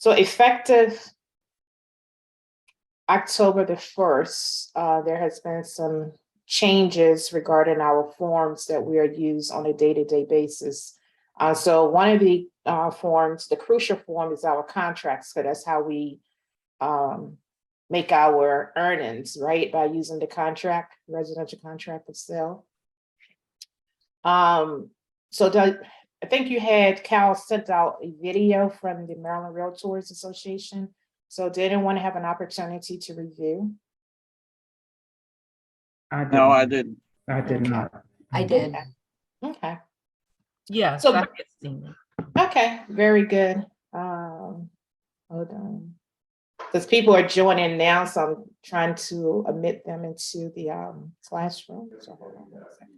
So effective October the 1st, there has been some changes regarding our forms that we are used on a day-to-day basis. So one of the forms, the crucial form, is our contracts, because that's how we make our earnings, right? By using the contract, residential contract of sale. So I think you had Cal sent out a video from the Maryland Realtors Association. So did anyone have an opportunity to review? No, I didn't. I did not. I did. Okay. Yes, So- I have seen it. Okay, very good. Hold on. Because people are joining now, so I'm trying to admit them into the classroom. So hold on one second.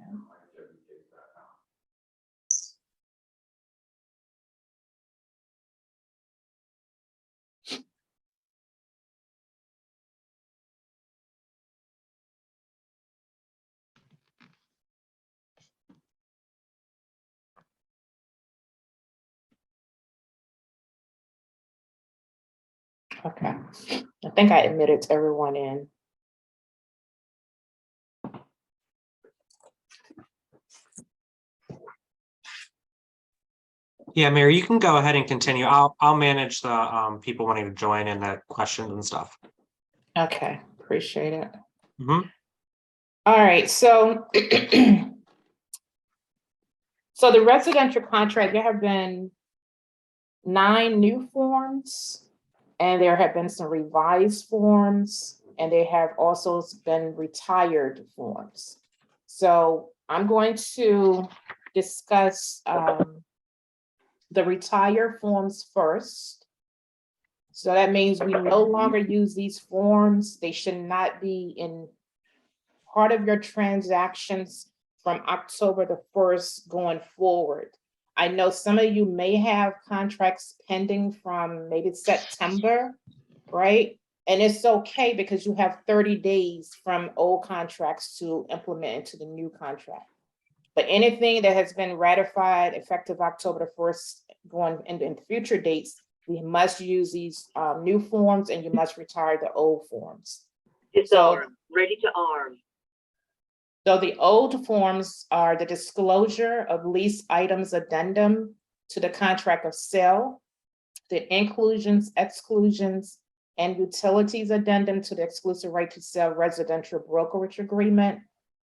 Okay, I think I admitted everyone in. Yeah, Mary, you can go ahead and continue. I'll manage the people wanting to join and the questions and stuff. Okay, appreciate it. Mhm. All right, so so the residential contract, there have been 9 new forms, and there have been some revised forms, and there have also been retired forms. So I'm going to discuss the retired forms first. So that means we no longer use these forms. They should not be in part of your transactions from October the 1st going forward. I know some of you may have contracts pending from maybe September, right? And it's okay because you have 30 days from old contracts to implement into the new contract. But anything that has been ratified effective October the 1st going in future dates, we must use these new forms, and you must retire the old forms. Disarm. Ready to arm. So the old forms are the disclosure of lease items addendum to the contract of sale, the inclusions, exclusions, and utilities addendum to the exclusive right to sell residential brokerage agreement,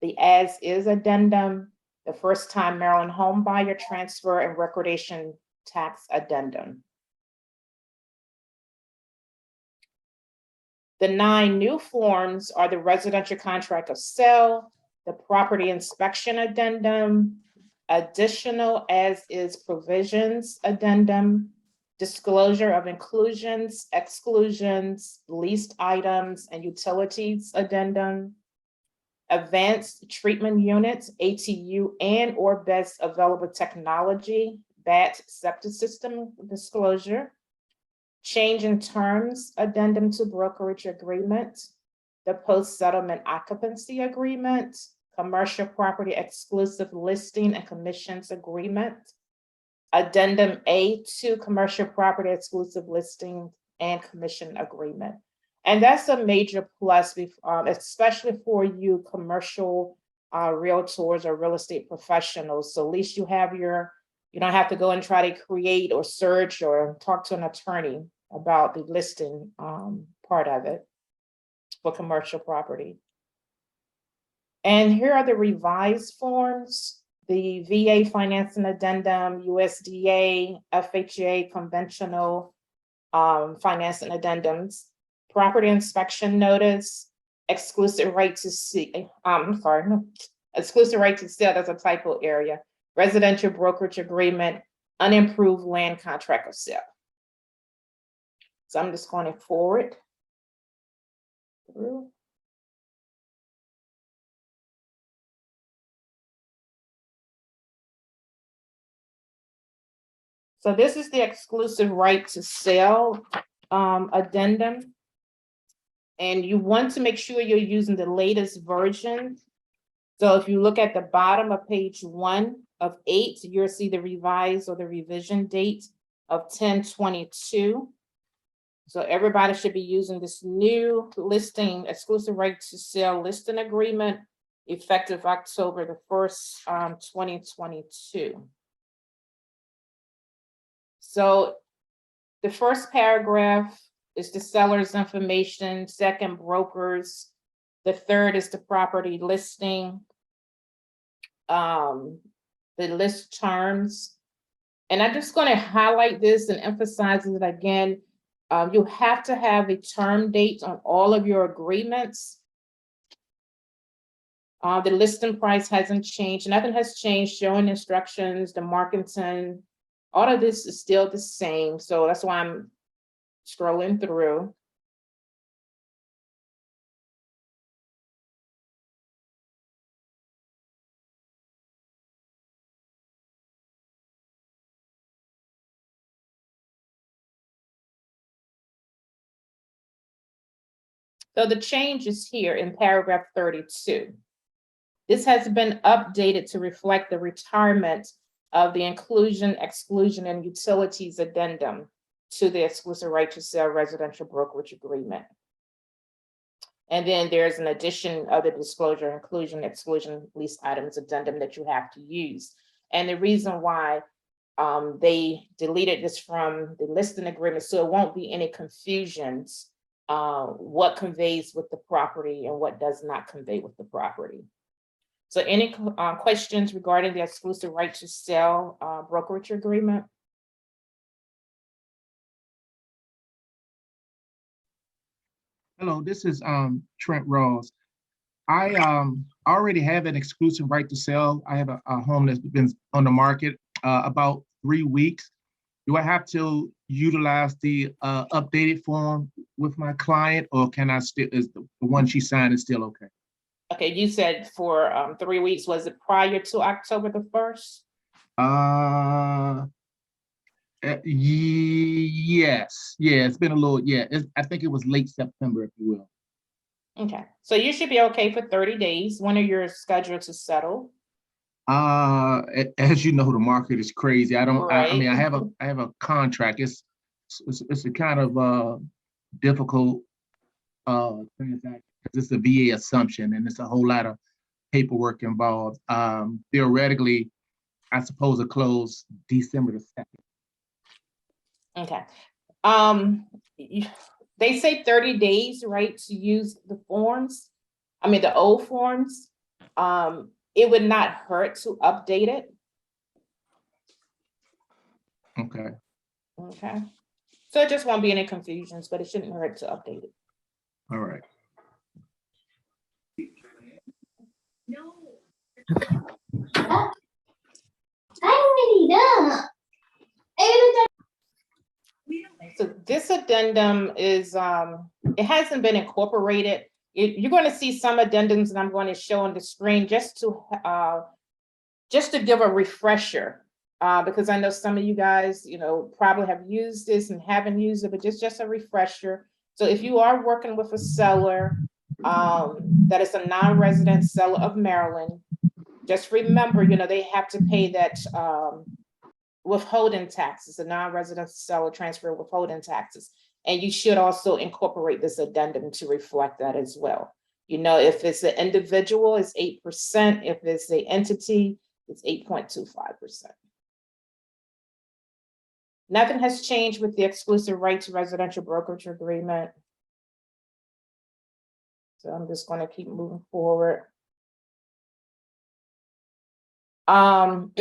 the as-is addendum, the first-time Maryland home buyer transfer and recordation tax addendum. The 9 new forms are the residential contract of sale, the property inspection addendum, additional as-is provisions addendum, disclosure of inclusions, exclusions, leased items, and utilities addendum, advanced treatment units, ATU, and or best available technology, BAT septic system disclosure, change in terms addendum to brokerage agreement, the post-settlement occupancy agreement, commercial property exclusive listing and commissions agreement, addendum A to commercial property exclusive listing and commission agreement. And that's a major plus, especially for you commercial realtors or real estate professionals. So at least you have you don't have to go and try to create or search or talk to an attorney about the listing part of it for commercial property. And here are the revised forms: the VA financing addendum, USDA, FHA conventional financing addendums, property inspection notice, exclusive right to see, exclusive right to sell, that's a typo area, residential brokerage agreement, unimproved land contract of sale. So I'm just going forward through. So this is the exclusive right to sell addendum. And you want to make sure you're using the latest version. So if you look at the bottom of page 1 of 8, you'll see the revised or the revision date of 10/22. So everybody should be using this new listing, exclusive right to sell listing agreement effective October the 1st, 2022. So the first paragraph is the seller's information, second brokers, the third is the property listing, the list terms. And I'm just going to highlight this and emphasize it again. You have to have a term date on all of your agreements. The listing price hasn't changed. Nothing has changed. Showing instructions, the marketing, all of this is still the same. So that's why I'm scrolling through. So the change is here in paragraph 32. This has been updated to reflect the retirement of the inclusion, exclusion, and utilities addendum to the exclusive right to sell residential brokerage agreement. And then there's an addition of the disclosure, inclusion, exclusion, lease items addendum that you have to use. And the reason why they deleted this from the listing agreement, so it won't be any confusions what conveys with the property and what does not convey with the property. So any questions regarding the exclusive right to sell brokerage agreement? Hello, this is Trent Rose. I already have an exclusive right to sell. I have a home that's been on the market about 3 weeks. Do I have to utilize the updated form with my client, or can I still, is the one she signed is still okay? Okay, you said for 3 weeks, was it prior to October the 1st? Yes, yeah, it's been a little, yeah, I think it was late September, if you will. Okay, so you should be okay for 30 days. When are you scheduled to settle? As you know, the market is crazy. I mean, Right. I have a contract. It's a kind of difficult transaction. It's a VA assumption, and it's a whole lot of paperwork involved. Theoretically, I suppose it closed December the 2nd. Okay. They say 30 days, right, to use the forms. I mean, the old forms. It would not hurt to update it. Okay. Okay. So it just won't be any confusions, but it shouldn't hurt to update it. All right. So this addendum is, it hasn't been incorporated. You're going to see some addendums that I'm going to show on the screen just to give a refresher, because I know some of you guys, probably have used this and haven't used it, but just a refresher. So if you are working with a seller that is a non-resident seller of Maryland, just remember, they have to pay that withholding taxes, a non-resident seller transfer withholding taxes. And you should also incorporate this addendum to reflect that as well. If it's an individual, it's 8%. If it's an entity, it's 8.25%. Nothing has changed with the exclusive right to residential brokerage agreement. So I'm just going to keep moving forward. So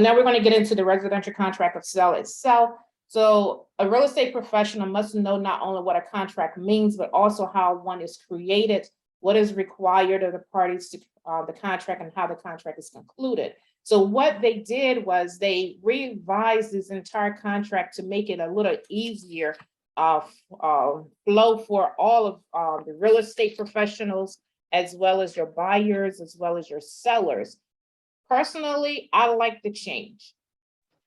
now we're going to get into the residential contract of sale itself. So a real estate professional must know not only what a contract means, but also how one is created, what is required of the parties to the contract, and how the contract is concluded. So what they did was they revised this entire contract to make it a little easier flow for all of the real estate professionals, as well as your buyers, as well as your sellers. Personally, I like the change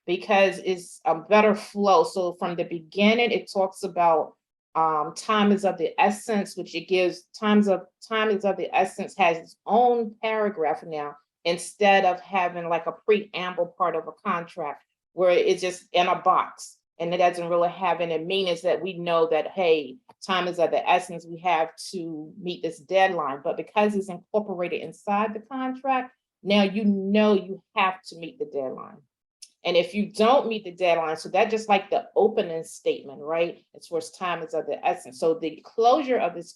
because it's a better flow. So from the beginning, it talks about time is of the essence, which it gives time is of the essence has its own paragraph now, instead of having like a preamble part of a contract where it's just in a box and it doesn't really have any meanings that we know that, hey, time is of the essence, we have to meet this deadline. But because it's incorporated inside the contract, now you know you have to meet the deadline. And if you don't meet the deadline, so that's just like the opening statement, right? It's where time is of the essence. So the closure of this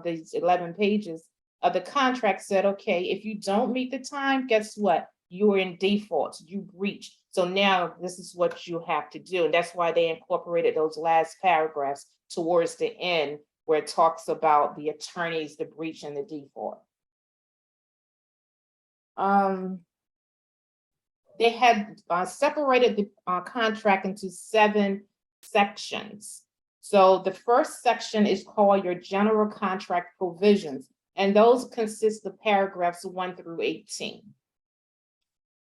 these 11 pages of the contract said, okay, if you don't meet the time, guess what? You are in default, you breach. So now this is what you have to do. And that's why they incorporated those last paragraphs towards the end, where it talks about the attorneys, the breach, and the default. They had separated the contract into 7 sections. So the first section is called your general contract provisions, and those consist of paragraphs 1 through 18.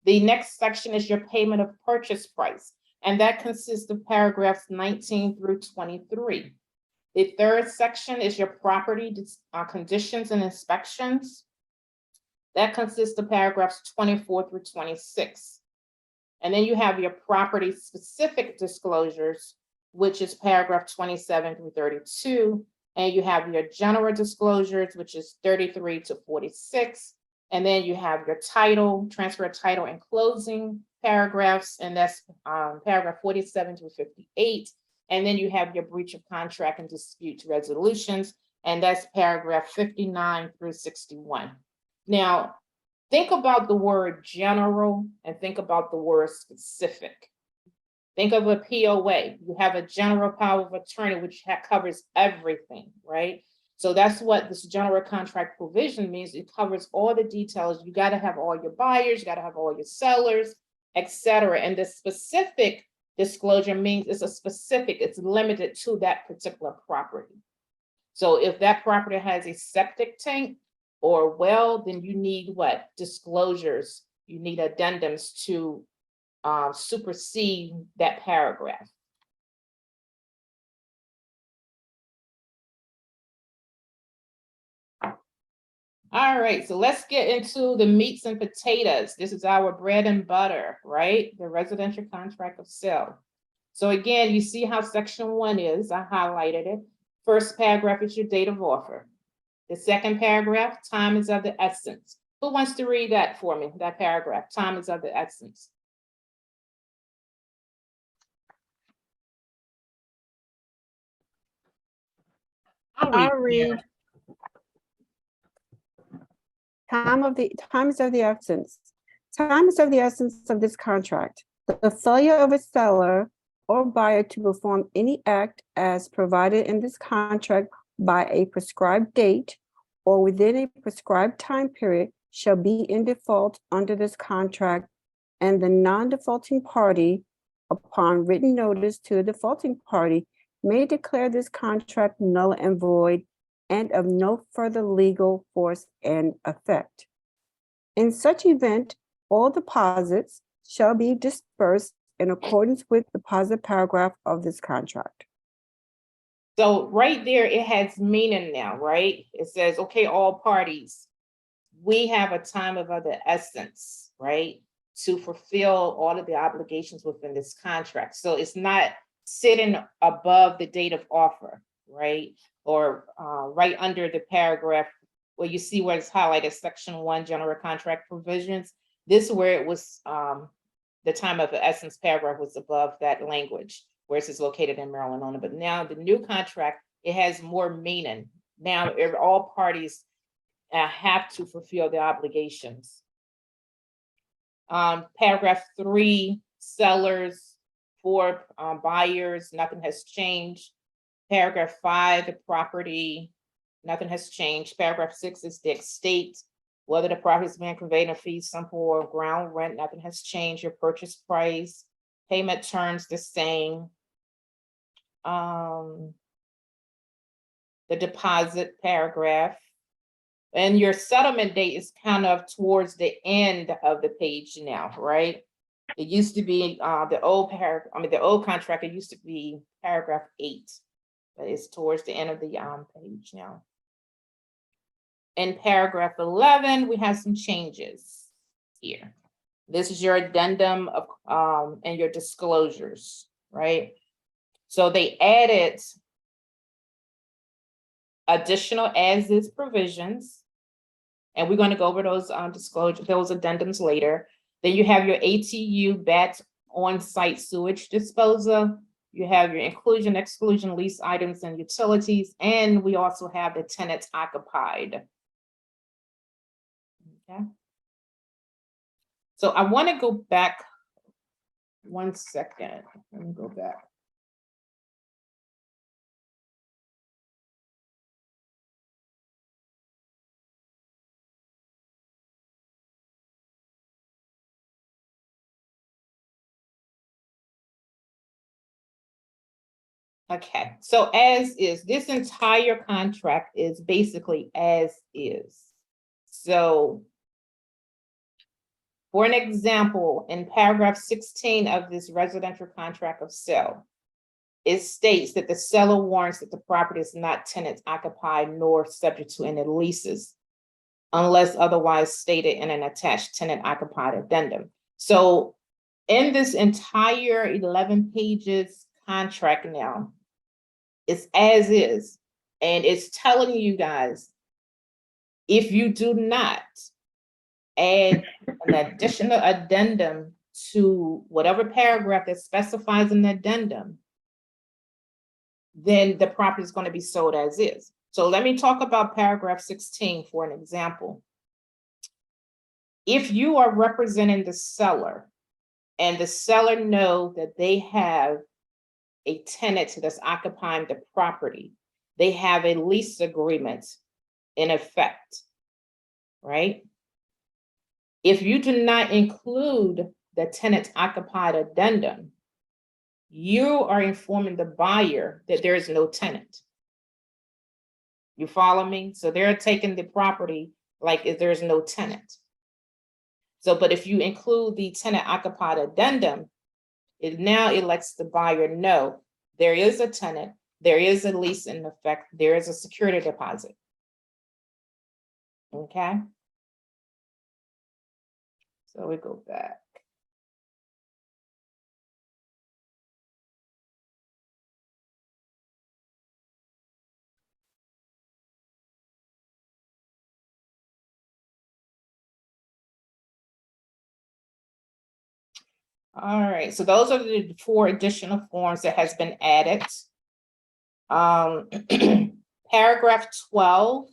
The next section is your payment of purchase price, and that consists of paragraphs 19 through 23. The third section is your property conditions and inspections. That consists of paragraphs 24 through 26. And then you have your property specific disclosures, which is paragraph 27 through 32. And you have your general disclosures, which is 33 to 46. And then you have your title, transfer of title and closing paragraphs, and that's paragraph 47 through 58. And then you have your breach of contract and dispute resolutions, and that's paragraph 59 through 61. Now, think about the word general and think about the word specific. Think of a POA. You have a general power of attorney, which covers everything, right? So that's what this general contract provision means. It covers all the details. You got to have all your buyers, you got to have all your sellers, etc. And the specific disclosure means it's a specific, it's limited to that particular property. So if that property has a septic tank or well, then you need what? Disclosures. You need addendums to supersede that paragraph. All right, so let's get into the meats and potatoes. This is our bread and butter, right? The residential contract of sale. So again, you see how section 1 is. I highlighted it. First paragraph is your date of offer. The second paragraph, time is of the essence. Who wants to read that for me? That paragraph, time is of the essence. I'll read. Time is of the essence. Time is of the essence of this contract. The failure of a seller or buyer to perform any act as provided in this contract by a prescribed date or within a prescribed time period shall be in default under this contract, and the non-defaulting party, upon written notice to the defaulting party, may declare this contract null and void and of no further legal force and effect. In such event, all deposits shall be dispersed in accordance with the deposit paragraph of this contract. So right there, it has meaning now, right? It says, okay, all parties, we have a time of the essence, right? To fulfill all of the obligations within this contract. So it's not sitting above the date of offer, right? Or right under the paragraph where you see where it's highlighted, section 1, general contract provisions. This is where it was, the time of the essence paragraph was above that language, where it is located in Maryland only. But now the new contract, it has more meaning. Now all parties have to fulfill their obligations. Paragraph 3, sellers, 4, buyers, nothing has changed. Paragraph 5, the property, nothing has changed. Paragraph 6 is the estate, whether the property is being conveyed in fee simple or ground rent, nothing has changed. Your purchase price, payment terms the same. The deposit paragraph, and your settlement date is kind of towards the end of the page now, right? It used to be the old contract, it used to be paragraph 8. But it's towards the end of the page now. In paragraph 11, we have some changes here. This is your addendum of and your disclosures, right? So they added additional as-is provisions. And we're going to go over those disclosure, those addendums later. Then you have your ATU BAT on-site sewage disposal. You have your inclusion, exclusion, lease items and utilities, and we also have the tenants occupied. Okay. So I want to go back 1 second. Let me go back. Okay, so as is, this entire contract is basically as is. So for an example, in paragraph 16 of this residential contract of sale, it states that the seller warrants that the property is not tenant occupied nor subject to any leases unless otherwise stated in an attached tenant occupied addendum. So in this entire 11 pages contract now, it's as is, and it's telling you guys, if you do not add an additional addendum to whatever paragraph that specifies an addendum, then the property is going to be sold as is. So let me talk about paragraph 16 for an example. If you are representing the seller and the seller know that they have a tenant that's occupying the property, they have a lease agreement in effect, right? If you do not include the tenant occupied addendum, you are informing the buyer that there is no tenant. You follow me? So they're taking the property like if there's no tenant. So, but if you include the tenant occupied addendum, it lets the buyer know there is a tenant, there is a lease in effect, there is a security deposit. Okay. So we go back. All right, so those are the 4 additional forms that has been added. Paragraph 12,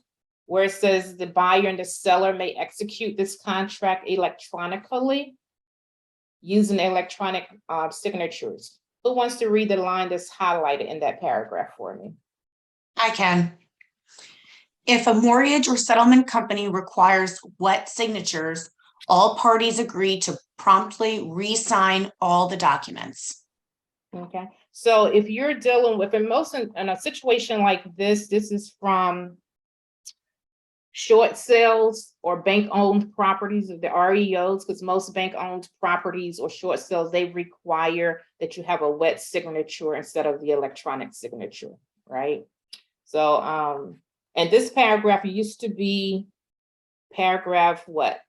where it says the buyer and the seller may execute this contract electronically using electronic signatures. Who wants to read the line that's highlighted in that paragraph for me? I can. If a mortgage or settlement company requires wet signatures, all parties agree to promptly re-sign all the documents. Okay, so if you're dealing with, in a situation like this, this is from short sales or bank-owned properties of the REOs, because most bank-owned properties or short sales, they require that you have a wet signature instead of the electronic signature, right? So, and this paragraph used to be paragraph what?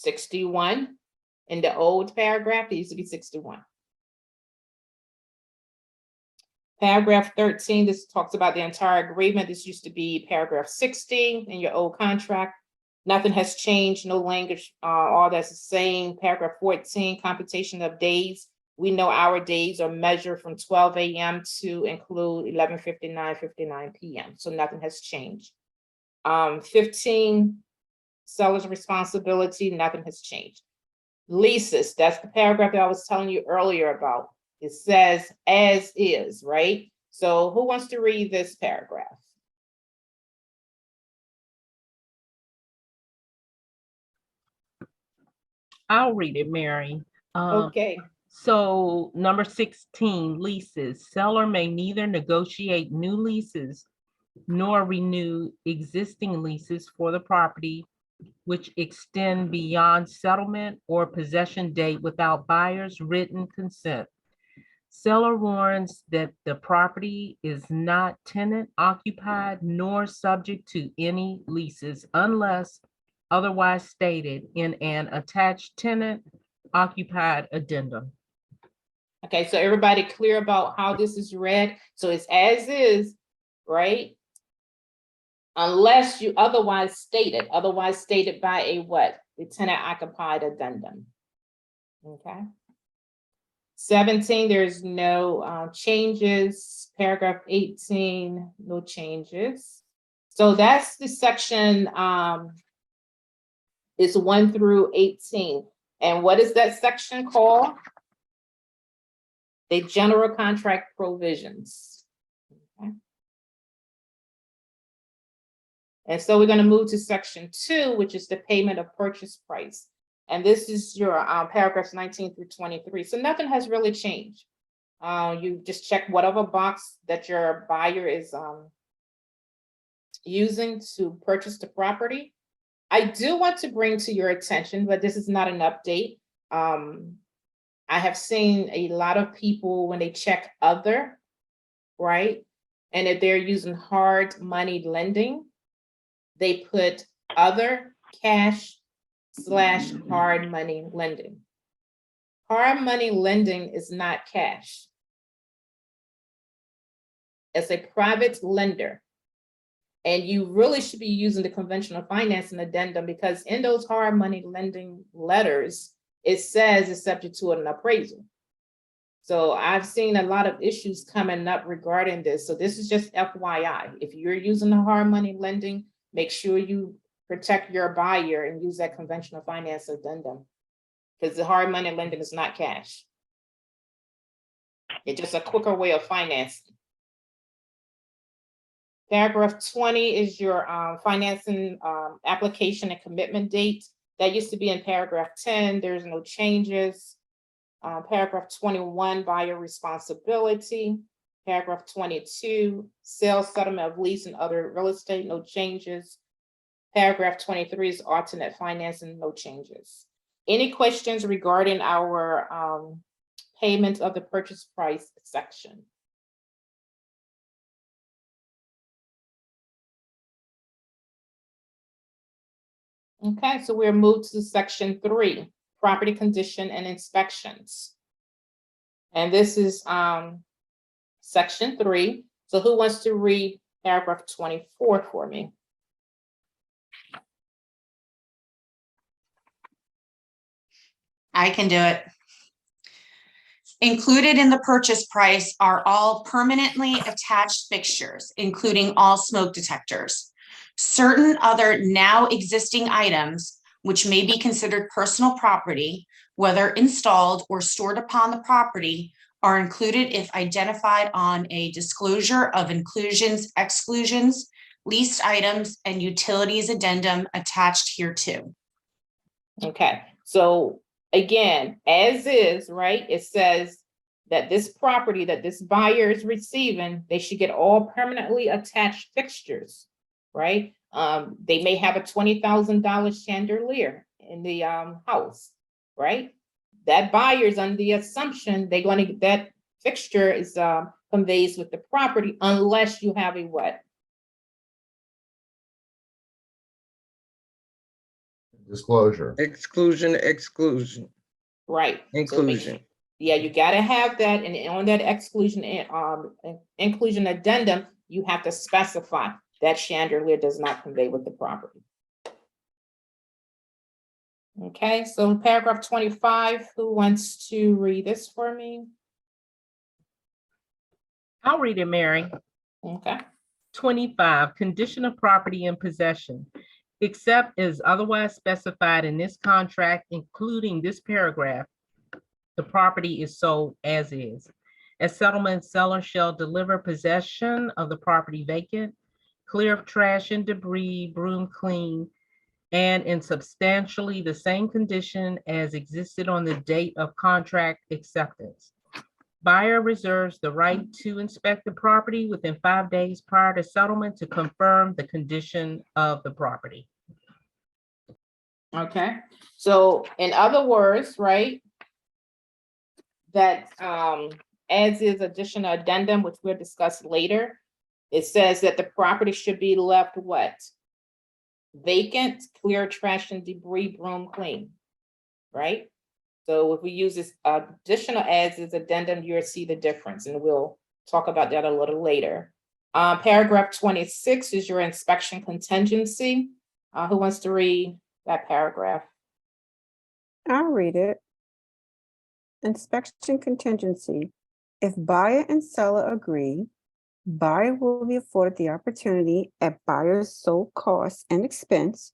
61. In the old paragraph, it used to be 61. Paragraph 13, this talks about the entire agreement. This used to be paragraph 60 in your old contract. Nothing has changed, no language, all that's the same. Paragraph 14, computation of days. We know our days are measured from 12 a.m. to include 11:59 p.m. So nothing has changed. 15, seller's responsibility, nothing has changed. Leases, that's the paragraph that I was telling you earlier about. It says as is, right? So who wants to read this paragraph? I'll read it, Mary. Okay, So number 16, leases. Seller may neither negotiate new leases nor renew existing leases for the property which extend beyond settlement or possession date without buyer's written consent. Seller warrants that the property is not tenant occupied nor subject to any leases unless otherwise stated in an attached tenant occupied addendum. Okay, so everybody clear about how this is read? So it's as is, right? Unless you otherwise stated by a what? The tenant occupied addendum. Okay. 17, there's no changes. Paragraph 18, no changes. So that's the section is 1 through 18. And what is that section called? The general contract provisions. Okay. And so we're going to move to section 2, which is the payment of purchase price. And this is your paragraphs 19 through 23. So nothing has really changed. You just check whatever box that your buyer is using to purchase the property. I do want to bring to your attention, but this is not an update. I have seen a lot of people when they check other, right? And if they're using hard money lending, they put other cash / hard money lending. Hard money lending is not cash. It's a private lender. And you really should be using the conventional financing addendum, because in those hard money lending letters, it says it's subject to an appraisal. So I've seen a lot of issues coming up regarding this. So this is just FYI. If you're using the hard money lending, make sure you protect your buyer and use that conventional finance addendum, because the hard money lending is not cash. It's just a quicker way of financing. Paragraph 20 is your financing application and commitment date. That used to be in paragraph 10. There's no changes. Paragraph 21, buyer responsibility. Paragraph 22, sales, settlement of lease and other real estate, no changes. Paragraph 23 is alternate financing, no changes. Any questions regarding our payment of the purchase price section? Okay, so we're moved to section 3, property condition and inspections. And this is section 3. So who wants to read paragraph 24 for me? I can do it. Included in the purchase price are all permanently attached fixtures, including all smoke detectors. Certain other now existing items, which may be considered personal property, whether installed or stored upon the property, are included if identified on a disclosure of inclusions, exclusions, leased items, and utilities addendum attached hereto. Okay, so again, as is, right? It says that this property that this buyer is receiving, they should get all permanently attached fixtures, right? They may have a $20,000 chandelier in the house, right? That buyer's under the assumption they're going to get that fixture is conveys with the property, unless you have a what? Disclosure. Exclusion, Right. inclusion. Yeah, you gotta have that, and on that exclusion and inclusion addendum, you have to specify that chandelier does not convey with the property. Okay, so paragraph 25, who wants to read this for me? I'll read it, Mary. Okay, 25, condition of property in possession, except as otherwise specified in this contract, including this paragraph, the property is sold as is. As settlement, seller shall deliver possession of the property vacant, clear of trash and debris, broom clean, and in substantially the same condition as existed on the date of contract acceptance. Buyer reserves the right to inspect the property within 5 days prior to settlement to confirm the condition of the property. okay. So in other words, right, that as is additional addendum, which we'll discuss later, it says that the property should be left what? Vacant, clear trash and debris, broom clean, right? So if we use this additional as is addendum, you'll see the difference, and we'll talk about that a little later. Paragraph 26 is your inspection contingency. Who wants to read that paragraph? I'll read it. Inspection contingency. If buyer and seller agree, buyer will be afforded the opportunity at buyer's sole cost and expense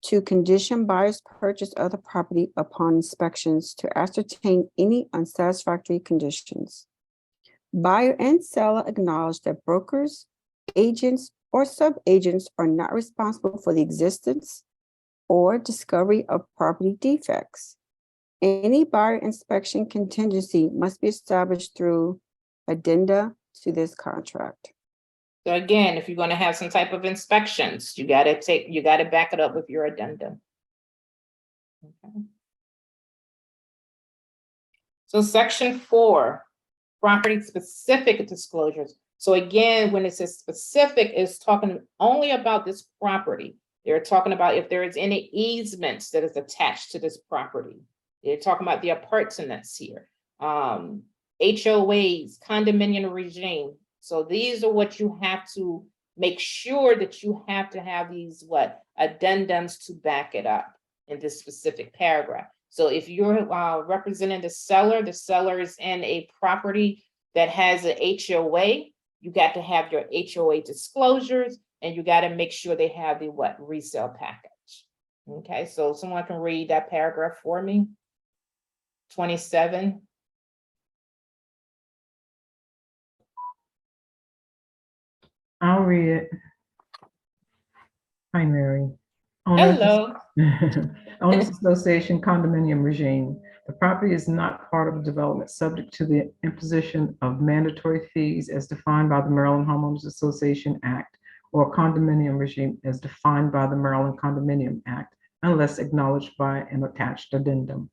to condition buyer's purchase of the property upon inspections to ascertain any unsatisfactory conditions. Buyer and seller acknowledge that brokers, agents, or sub-agents are not responsible for the existence or discovery of property defects. Any buyer inspection contingency must be established through addenda to this contract. So again, if you're going to have some type of inspections, you got to back it up with your addendum. Okay. So section 4, property specific disclosures. So again, when it says specific, it's talking only about this property. They're talking about if there is any easements that is attached to this property. They're talking about the appurtenance here. HOAs, condominium regime. So these are what you have to make sure that you have to have these addendums to back it up in this specific paragraph. So if you're representing the seller is in a property that has an HOA, you got to have your HOA disclosures, and you got to make sure they have the resale package. Okay, so someone can read that paragraph for me. 27. I'll read it. Hi, Mary. Owners- Hello. Owners Association condominium regime. The property is not part of development subject to the imposition of mandatory fees as defined by the Maryland Homeowners Association Act or condominium regime as defined by the Maryland Condominium Act, unless acknowledged by an attached addendum.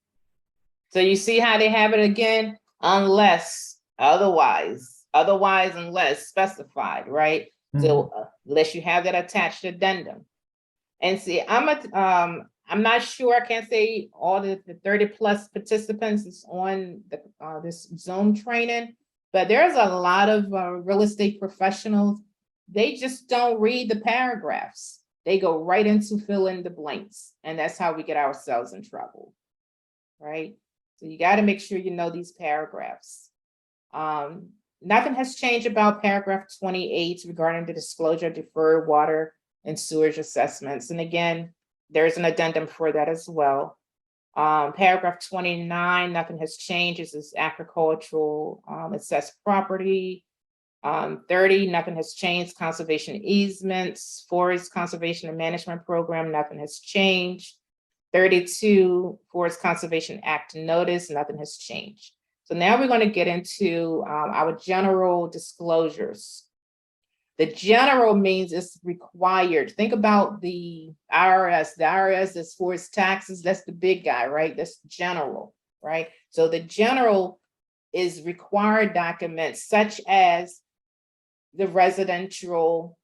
So you see how they have it again? Unless, otherwise, unless specified, right? So unless you have that attached addendum. And see, I'm not sure, I can't say all the 30 plus participants is on this Zoom training, but there's a lot of real estate professionals. They just don't read the paragraphs. They go right into fill in the blanks. And that's how we get ourselves in trouble, right? So you got to make sure you know these paragraphs. Nothing has changed about paragraph 28 regarding the disclosure of deferred water and sewage assessments. And again, there's an addendum for that as well. Paragraph 29, nothing has changed. This is agricultural assessed property. 30, nothing has changed. Conservation easements, forest conservation and management program, nothing has changed. 32, Forest Conservation Act notice, nothing has changed. So now we're going to get into our general disclosures. The general means it's required. Think about the IRS. The IRS is for its taxes. That's the big guy, right? That's general, right? So the general is required documents such as the residential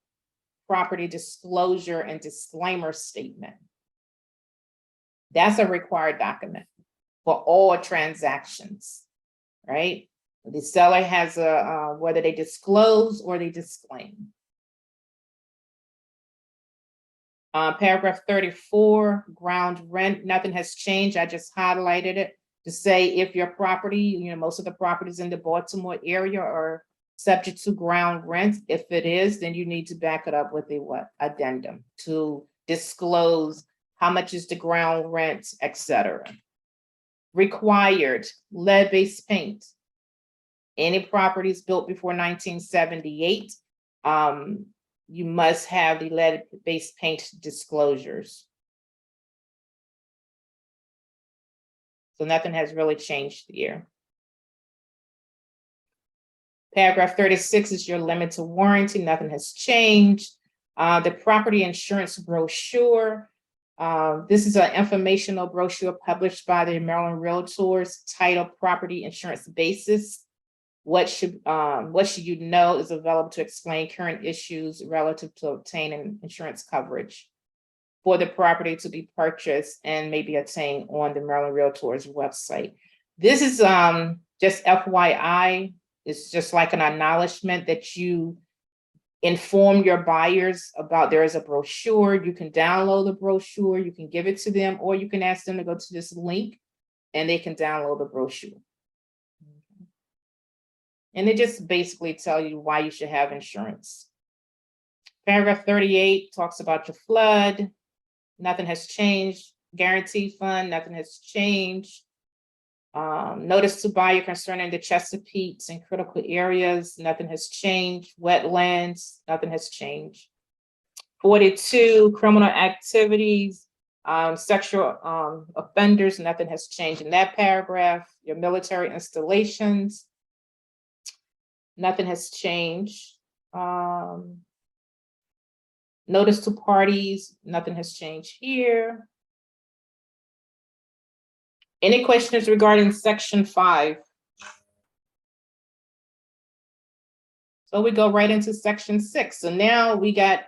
property disclosure and disclaimer statement. That's a required document for all transactions, right? The seller has whether they disclose or they disclaim. Paragraph 34, ground rent, nothing has changed. I just highlighted it to say if your property, most of the properties in the Baltimore area are subject to ground rent. If it is, then you need to back it up with a addendum to disclose how much is the ground rent, etc. Required lead-based paint. Any properties built before 1978, you must have the lead-based paint disclosures. So nothing has really changed here. Paragraph 36 is your limit to warranty. Nothing has changed. The property insurance brochure. This is an informational brochure published by the Maryland Realtors titled Property Insurance Basis. What should you know is available to explain current issues relative to obtaining insurance coverage. for the property to be purchased and may be obtained on the Maryland Realtors website. This is just FYI. It's just like an acknowledgement that you inform your buyers about there is a brochure. You can download the brochure, you can give it to them, or you can ask them to go to this link and they can download the brochure. And it just basically tell you why you should have insurance. Paragraph 38 talks about your flood. Nothing has changed. Guarantee fund, nothing has changed. Notice to buyer concerning the Chesapeake's and critical areas, nothing has changed. Wetlands, nothing has changed. 42, criminal activities, sexual offenders, nothing has changed in that paragraph. Your military installations, nothing has changed. Notice to parties, nothing has changed here. Any questions regarding section 5? So we go right into section 6. So now we got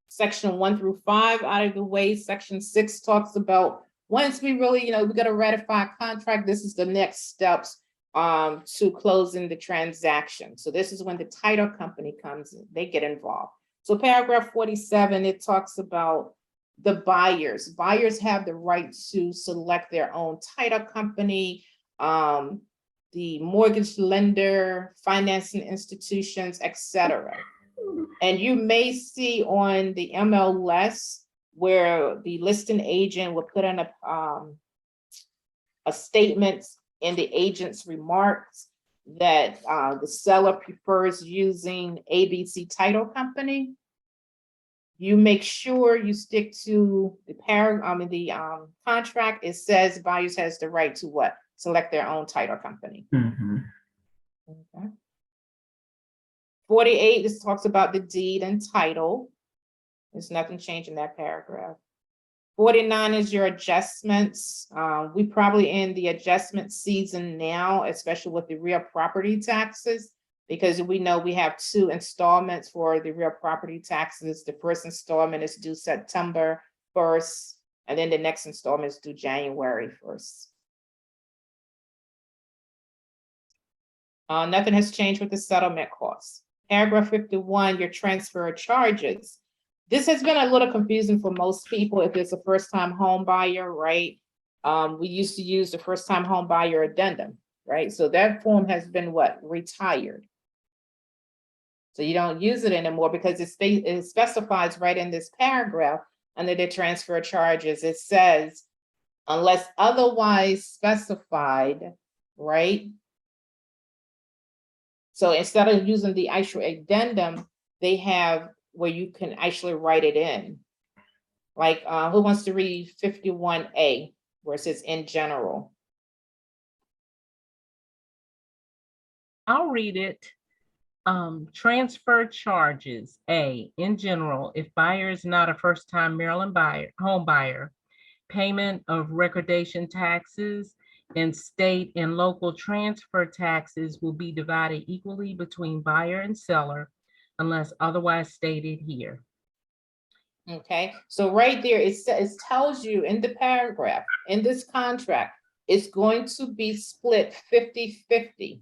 section 1 through 5 out of the way. Section 6 talks about once we really, we got to ratify a contract, this is the next steps to closing the transaction. So this is when the title company comes in, they get involved. So paragraph 47, it talks about the buyers. Buyers have the right to select their own title company, the mortgage lender, financing institutions, etc. And you may see on the MLS where the listing agent will put in a statement in the agent's remarks that the seller prefers using ABC Title Company. You make sure you stick to the contract. It says buyers has the right to what? Select their own title company. Okay. 48, this talks about the deed and title. There's nothing changed in that paragraph. 49 is your adjustments. We probably in the adjustment season now, especially with the real property taxes, because we know we have 2 installments for the real property taxes. The first installment is due September 1st, and then the next installment is due January 1st. Nothing has changed with the settlement costs. Paragraph 51, your transfer charges. This has been a little confusing for most people if it's a first-time home buyer, right? We used to use the first-time home buyer addendum, right? So that form has been what? Retired. So you don't use it anymore because it specifies right in this paragraph under the transfer charges. It says, unless otherwise specified, right? So instead of using the actual addendum, they have where you can actually write it in. Like, who wants to read 51A, where it says in general? I'll read it. Transfer charges. A, in general, if buyer is not a first-time Maryland home buyer, payment of recordation taxes and state and local transfer taxes will be divided equally between buyer and seller unless otherwise stated here. Okay, so right there, it tells you in the paragraph, in this contract, it's going to be split 50-50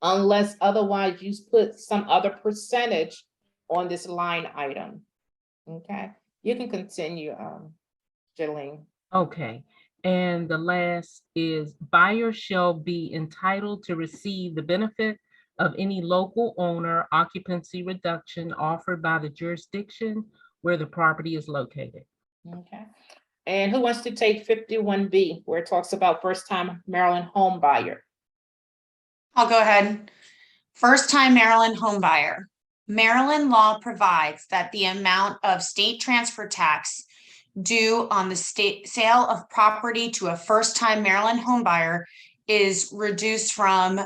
unless otherwise you put some other percentage on this line item. Okay, you can continue, Jillian. Okay, and the last is buyer shall be entitled to receive the benefit of any local owner occupancy reduction offered by the jurisdiction where the property is located. Okay, and who wants to take 51B, where it talks about first-time Maryland home buyer? I'll go ahead. First-time Maryland home buyer. Maryland law provides that the amount of state transfer tax due on the state sale of property to a first-time Maryland home buyer is reduced from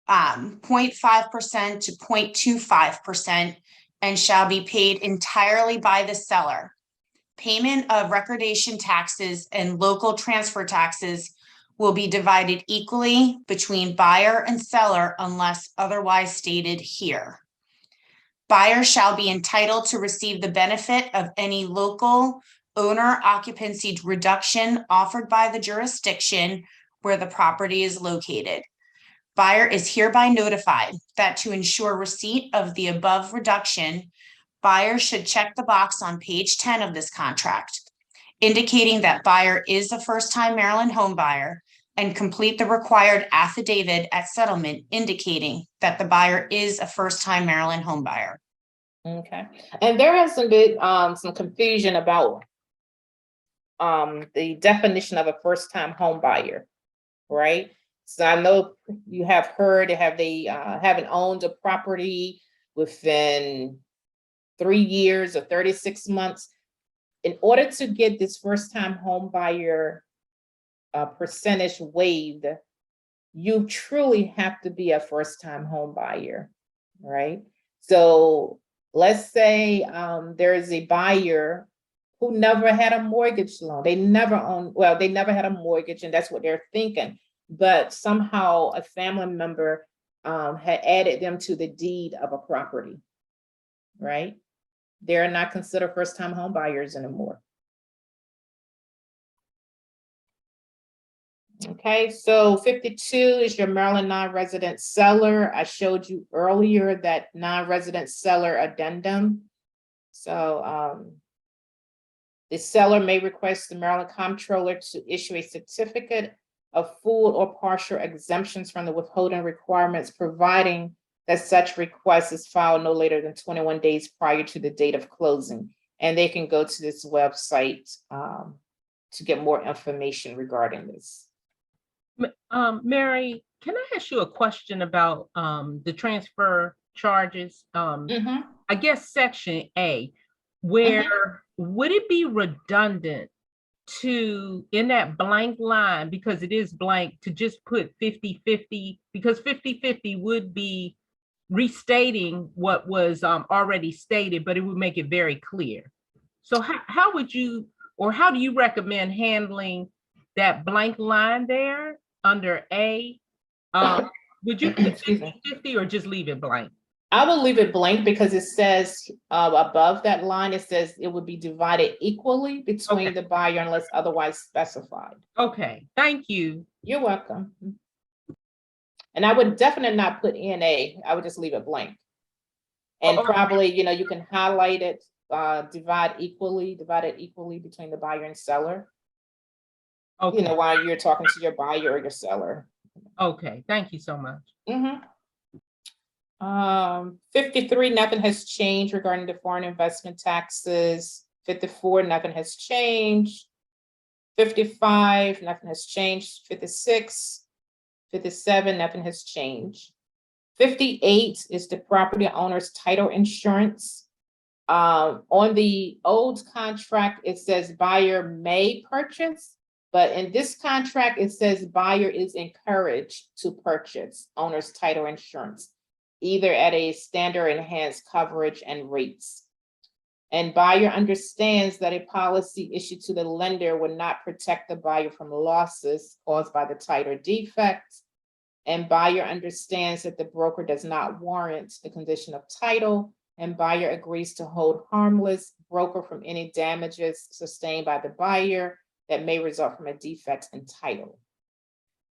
0.5% to 0.25% and shall be paid entirely by the seller. Payment of recordation taxes and local transfer taxes will be divided equally between buyer and seller unless otherwise stated here. Buyer shall be entitled to receive the benefit of any local owner occupancy reduction offered by the jurisdiction where the property is located. Buyer is hereby notified that to ensure receipt of the above reduction, buyer should check the box on page 10 of this contract, indicating that buyer is a first-time Maryland home buyer, and complete the required affidavit at settlement indicating that the buyer is a first-time Maryland home buyer. Okay, and there has been some confusion about the definition of a first-time home buyer, right? So I know you have heard, have they haven't owned a property within 3 years or 36 months. In order to get this first-time home buyer percentage waived, you truly have to be a first-time home buyer, right? So let's say there is a buyer who never had a mortgage loan. They never owned, well, they never had a mortgage, and that's what they're thinking. But somehow a family member had added them to the deed of a property, right? They're not considered first-time home buyers anymore. Okay, so 52 is your Maryland non-resident seller. I showed you earlier that non-resident seller addendum. So the seller may request the Maryland Comptroller to issue a certificate of full or partial exemptions from the withholding requirements, providing that such request is filed no later than 21 days prior to the date of closing. And they can go to this website to get more information regarding this. Mary, can I ask you a question about the transfer charges? I guess section A, where would it be redundant to, in that blank line, because it is blank, to just put 50-50, because 50-50 would be restating what was already stated, but it would make it very clear. So how would you, or how do you recommend handling that blank line there under A? Would you put 50-50 or just leave it blank? I will leave it blank because it says above that line, it says it would be divided equally between the buyer unless otherwise specified. Okay, thank you. You're welcome. And I would definitely not put NA. I would just leave it blank. And probably, you know, you can highlight it, divide it equally between the buyer and seller. Okay. You know, while you're talking to your buyer or your seller. Okay, thank you so much. 53, nothing has changed regarding the foreign investment taxes. 54, nothing has changed. 55, nothing has changed. 56, 57, nothing has changed. 58 is the property owner's title insurance. On the old contract, it says buyer may purchase, but in this contract, it says buyer is encouraged to purchase owner's title insurance, either at a standard enhanced coverage and rates. And buyer understands that a policy issued to the lender would not protect the buyer from losses caused by the title defect. And buyer understands that the broker does not warrant the condition of title, and buyer agrees to hold harmless broker from any damages sustained by the buyer that may result from a defect in title.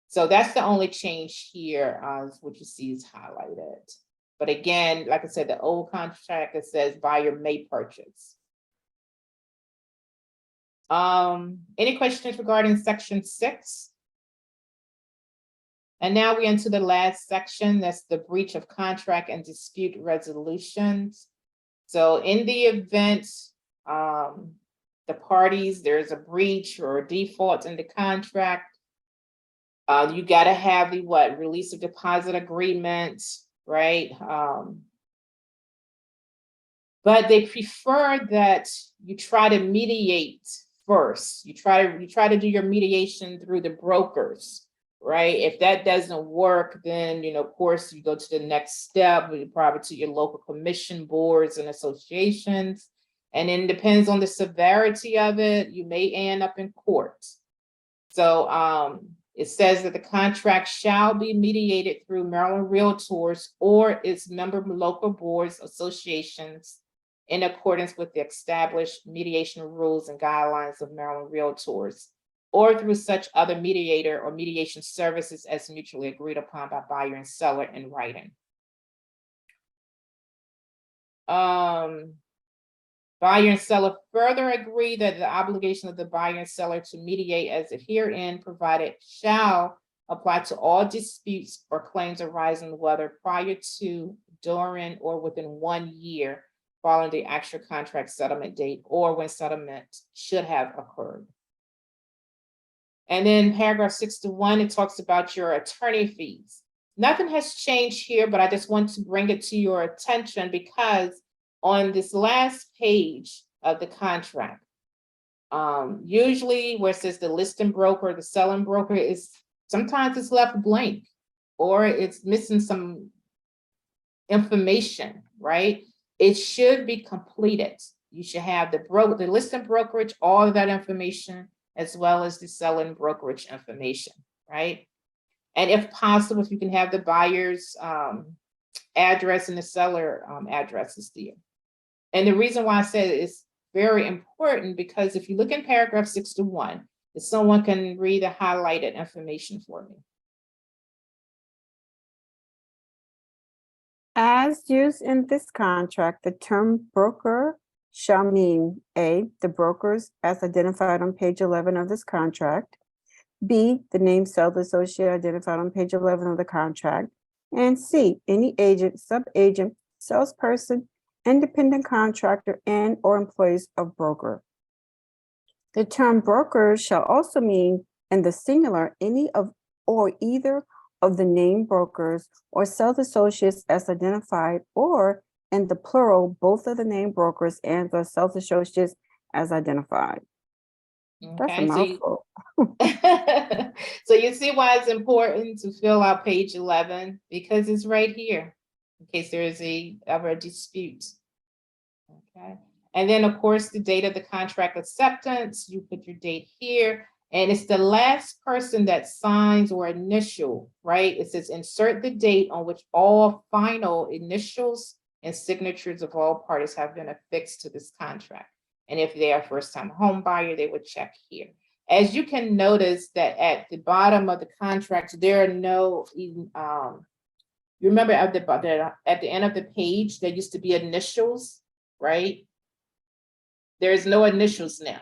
So that's the only change here, what you see is highlighted. But again, like I said, the old contract, it says buyer may purchase. Any questions regarding section 6? And now we enter the last section, that's the breach of contract and dispute resolutions. So in the event the parties, there's a breach or a default in the contract, you gotta have the release of deposit agreement, right? But they prefer that you try to mediate first. You try to do your mediation through the brokers. Right? If that doesn't work, then, you know, of course, you go to the next step, probably to your local commission boards and associations. And it depends on the severity of it, you may end up in court. So it says that the contract shall be mediated through Maryland Realtors or its member local boards, associations, in accordance with the established mediation rules and guidelines of Maryland Realtors, or through such other mediator or mediation services as mutually agreed upon by buyer and seller in writing. Buyer and seller further agree that the obligation of the buyer and seller to mediate as it herein provided shall apply to all disputes or claims arising whether prior to, during, or within 1 year following the actual contract settlement date or when settlement should have occurred. And then paragraph 61, it talks about your attorney fees. Nothing has changed here, but I just want to bring it to your attention because on this last page of the contract, usually where it says the listing broker, the selling broker, is sometimes it's left blank or it's missing some information, right? It should be completed. You should have the listing brokerage, all of that information, as well as the selling brokerage information, right? And if possible, if you can have the buyer's address and the seller addresses there. And the reason why I said it's very important because if you look in paragraph 61, if someone can read the highlighted information for me. As used in this contract, the term broker shall mean A, the brokers as identified on page 11 of this contract, B, the name sales associate identified on page 11 of the contract, and C, any agent, sub-agent, salesperson, independent contractor, and or employees of broker. The term broker shall also mean in the singular any of or either of the named brokers or sales associates as identified, or in the plural, both of the named brokers and the sales associates as identified. That's a Okay, mouthful. so you see why it's important to fill out page 11 because it's right here in case there is ever a dispute. Okay, and then of course the date of the contract acceptance, you put your date here, and it's the last person that signs or initial, right? It says insert the date on which all final initials and signatures of all parties have been affixed to this contract. And if they are first-time home buyer, they would check here. As you can notice that at the bottom of the contract, there are no, you remember at the end of the page, there used to be initials, right? There's no initials now.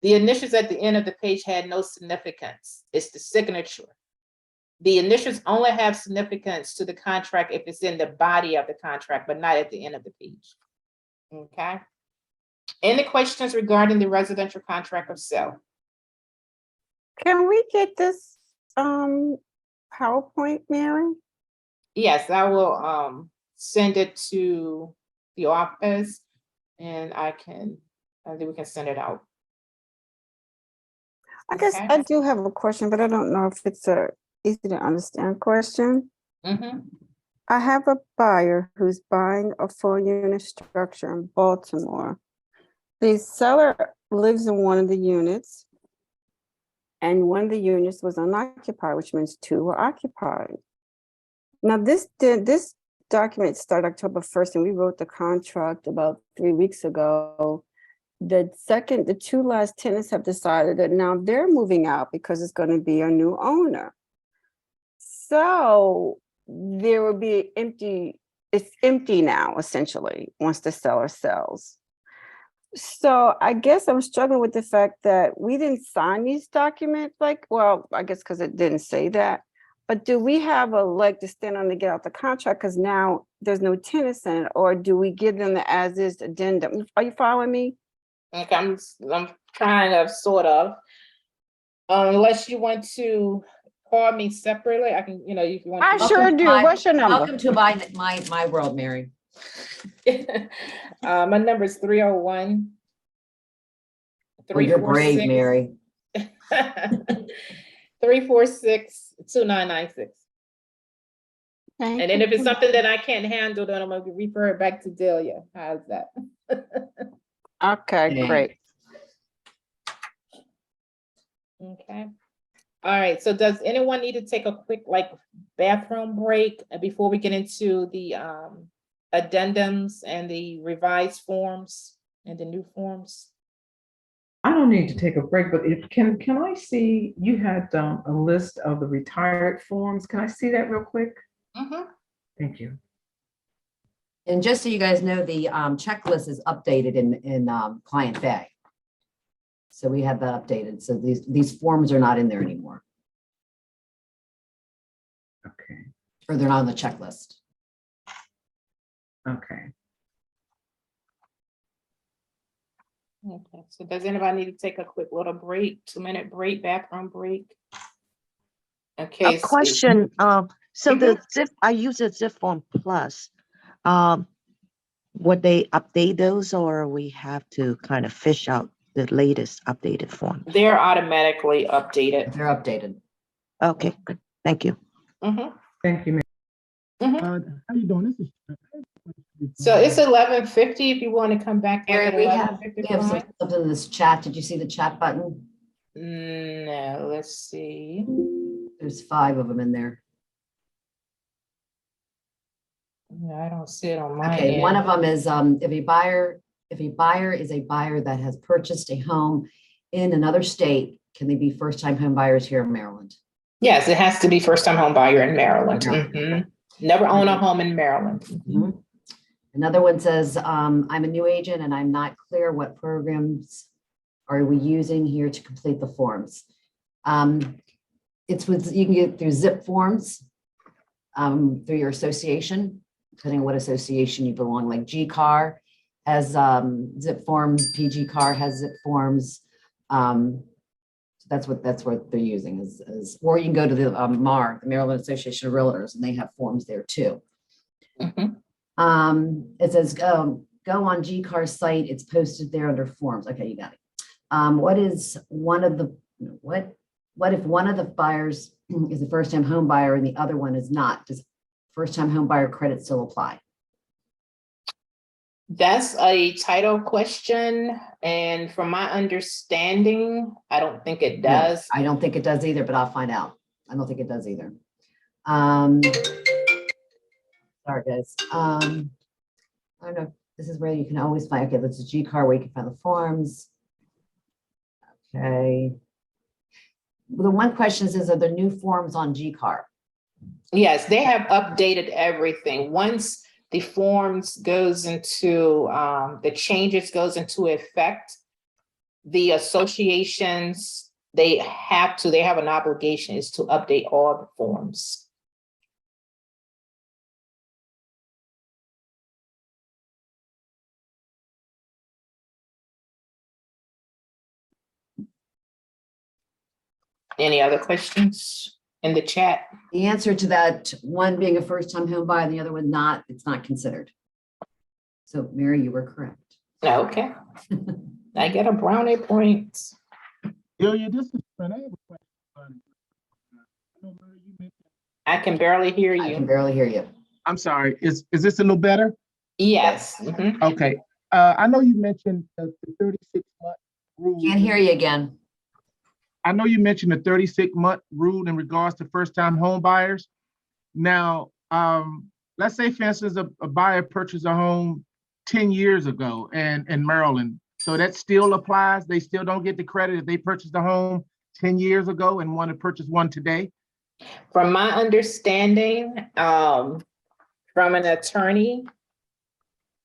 The initials at the end of the page had no significance. It's the signature. The initials only have significance to the contract if it's in the body of the contract, but not at the end of the page. Okay. Any questions regarding the residential contract of sale? Can we get this PowerPoint, Mary? Yes, I will send it to the office and I think we can send it out. I guess Okay. I do have a question, but I don't know if it's a easy to understand question. I have a buyer who's buying a 4-unit structure in Baltimore. The seller lives in one of the units, and one of the units was unoccupied, which means 2 were occupied. Now, this document started October 1st, and we wrote the contract about 3 weeks ago. The 2 last tenants have decided that now they're moving out because it's going to be a new owner. So there will be it's empty now, essentially, once the seller sells. So I guess I'm struggling with the fact that we didn't sign these documents, well, I guess because it didn't say that. But do we have a leg to stand on to get out the contract because now there's no tenants in it, or do we give them the as-is addendum? Are you following me? Okay, I'm kind of, sort of. Unless you want to call me separately, I can, if you want. I to. sure do. What's your number? Welcome to my world, Mary. My number is 301. Oh, you're brave, Mary. 346-2996. Thank And then you. if it's something that I can't handle, then I'm gonna refer it back to Delia. How's that? Okay, great. Okay. All right. So does anyone need to take a quick bathroom break before we get into the addendums and the revised forms and the new forms? I don't need to take a break, but can I see, you had a list of the retired forms. Can I see that real quick? Thank you. And just so you guys know, the checklist is updated in Client Bay. So we have that updated. So these forms are not in there anymore, Okay, or they're not on the checklist. okay. Okay, so does anybody need to take a quick little break, 2-minute break, bathroom break? Okay. A question, so Mhm. the zip, I use a zip form plus. Would they update those or we have to kind of fish out the latest updated form? They're automatically updated. They're updated. Okay, good. Thank you. Thank you, Mary. How you doing? This is. So it's 11:50 if you want to come back. Mary, Like we have 11:55. something in this chat. Did you see the chat button? No, let's see. There's 5 of them in there. No, I don't see it on my Okay, end. one of them is if a buyer is a buyer that has purchased a home in another state, can they be first-time home buyers here in Maryland? Yes, it has to be first-time home buyer in Maryland. Okay. Never own a home in Maryland. Another one says, I'm a new agent and I'm not clear what programs are we using here to complete the forms. It's with, you can get through zip forms, through your association, depending on what association you belong, like GCAR has zip forms, PGCAR has zip forms. That's what they're using is, or you can go to the MAR, the Maryland Association of Realtors, and they have forms there too. It says, go on GCAR's site. It's posted there under forms. Okay, you got it. What if one of the buyers is a first-time home buyer and the other one is not? Does first-time home buyer credit still apply? That's a title question, and from my understanding, I don't think it does. I don't think it does either, but I'll find out. I don't think it does either. Sorry, guys. I don't know. This is where you can always find, okay, this is GCAR where you can find the forms. Okay. Well, the one question is are there new forms on GCAR? Yes, they have updated everything. Once the forms goes into, the changes goes into effect, the associations, they have an obligation is to update all the forms. Any other questions in the chat? The answer to that, one being a first-time home buyer and the other one not, it's not considered. So Mary, you were correct. Okay. I get a brownie point. Yeah, this is fun. I have a question. I know, Mary, you mentioned. I can barely hear I can you. barely hear you. I'm sorry. Is this a little better? Yes. Okay. I know you mentioned the 36-month rule. Can't hear you again. I know you mentioned the 36-month rule in regards to first-time home buyers. Now, let's say, for instance, a buyer purchased a home 10 years ago in Maryland. So that still applies. They still don't get the credit if they purchased a home 10 years ago and want to purchase one today. From my understanding, from an attorney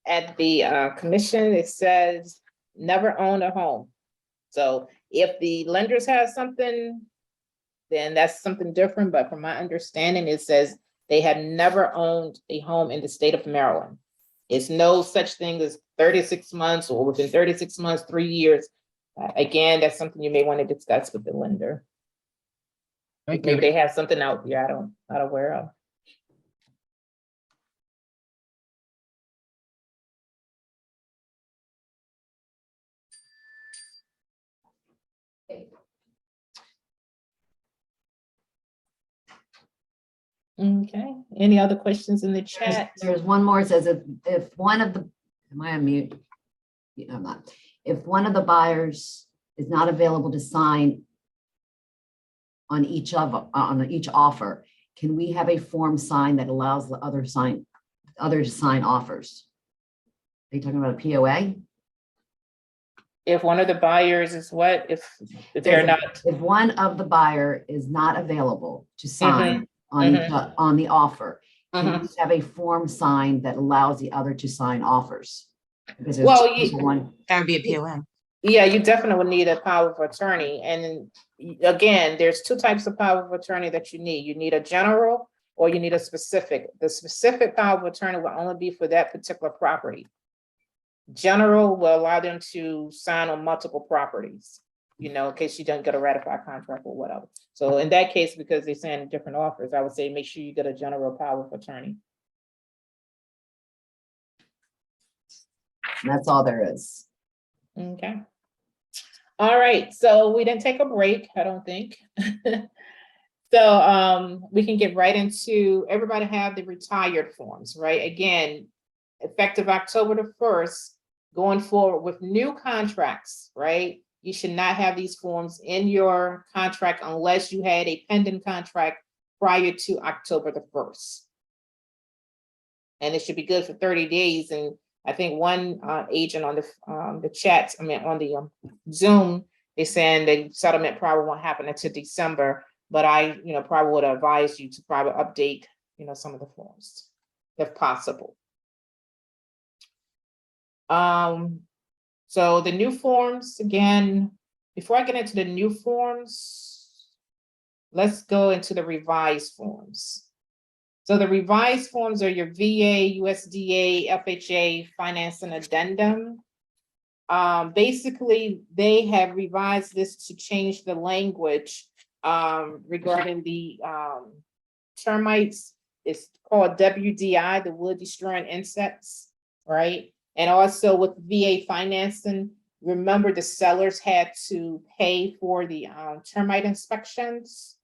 at the commission, it says never own a home. So if the lenders have something, then that's something different. But from my understanding, it says they have never owned a home in the state of Maryland. It's no such thing as 36 months or within 36 months, 3 years. Again, that's something you may want to discuss with the lender. Thank Maybe you. they have something out there not aware of. Okay, any other questions in the chat? There's one more. It says if one of the, am I on mute? I'm not. If one of the buyers is not available to sign on each offer, can we have a form signed that allows the other other to sign offers? Are you talking about a POA? If one of the buyers is what, if they're not, If one of the buyer is not available to sign on the offer, can you have a form signed that allows the other to sign offers? Because there's Well, just one. That would be a POA. yeah, you definitely would need a power of attorney. And again, there's two types of power of attorney that you need. You need a general or you need a specific. The specific power of attorney will only be for that particular property. General will allow them to sign on multiple properties, you know, in case you don't get a ratified contract or whatever. So in that case, because they're saying different offers, I would say make sure you get a general power of attorney. And that's all there is. Okay. All right, so we didn't take a break, I don't think. So we can get right into, everybody have the retired forms, right? Again, effective October the 1st, going forward with new contracts, right? You should not have these forms in your contract unless you had a pending contract prior to October the 1st. And it should be good for 30 days. And I think one agent on the chat, I mean, on the Zoom, they're saying the settlement probably won't happen until December, but I, you know, probably would advise you to probably update, you know, some of the forms if possible. So the new forms, again, before I get into the new forms, let's go into the revised forms. So the revised forms are your VA, USDA, FHA financing addendum. Basically, they have revised this to change the language regarding the termites. It's called WDI, the wood destroying insects, right? And also with VA financing, remember the sellers had to pay for the termite inspections.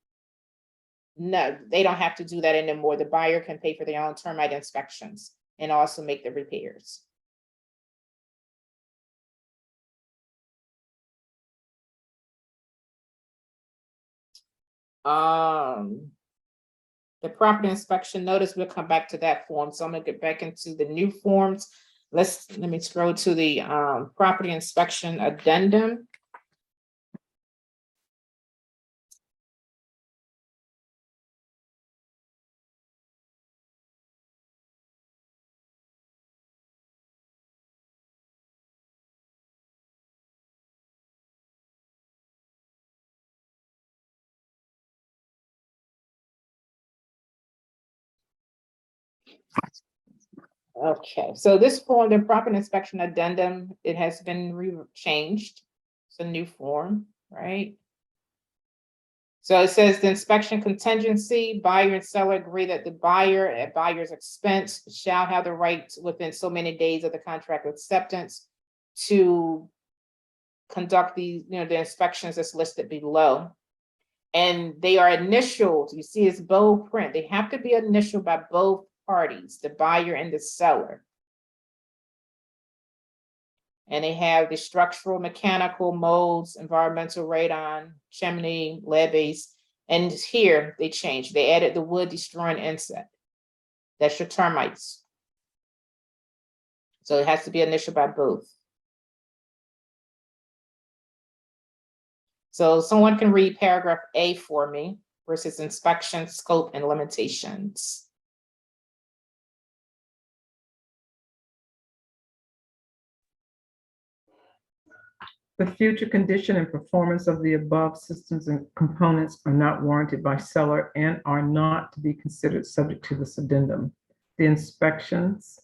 No, they don't have to do that anymore. The buyer can pay for their own termite inspections and also make the repairs. The property inspection notice, we'll come back to that form. So I'm gonna get back into the new forms. Let me scroll to the property inspection addendum. Okay, so this form, the property inspection addendum, it has been changed. It's a new form, right? So it says the inspection contingency, buyer and seller agree that the buyer at buyer's expense shall have the right within so many days of the contract acceptance to conduct the, you know, the inspections as listed below. And they are initialed, you see it's bold print. They have to be initialed by both parties, the buyer and the seller. And they have the structural, mechanical, molds, environmental radon, chimney, lead base. And here they changed. They added the wood destroying insect. That's your termites. So it has to be initialed by both. So someone can read paragraph A for me versus inspection, scope, and limitations. The future condition and performance of the above systems and components are not warranted by seller and are not to be considered subject to this addendum. The inspections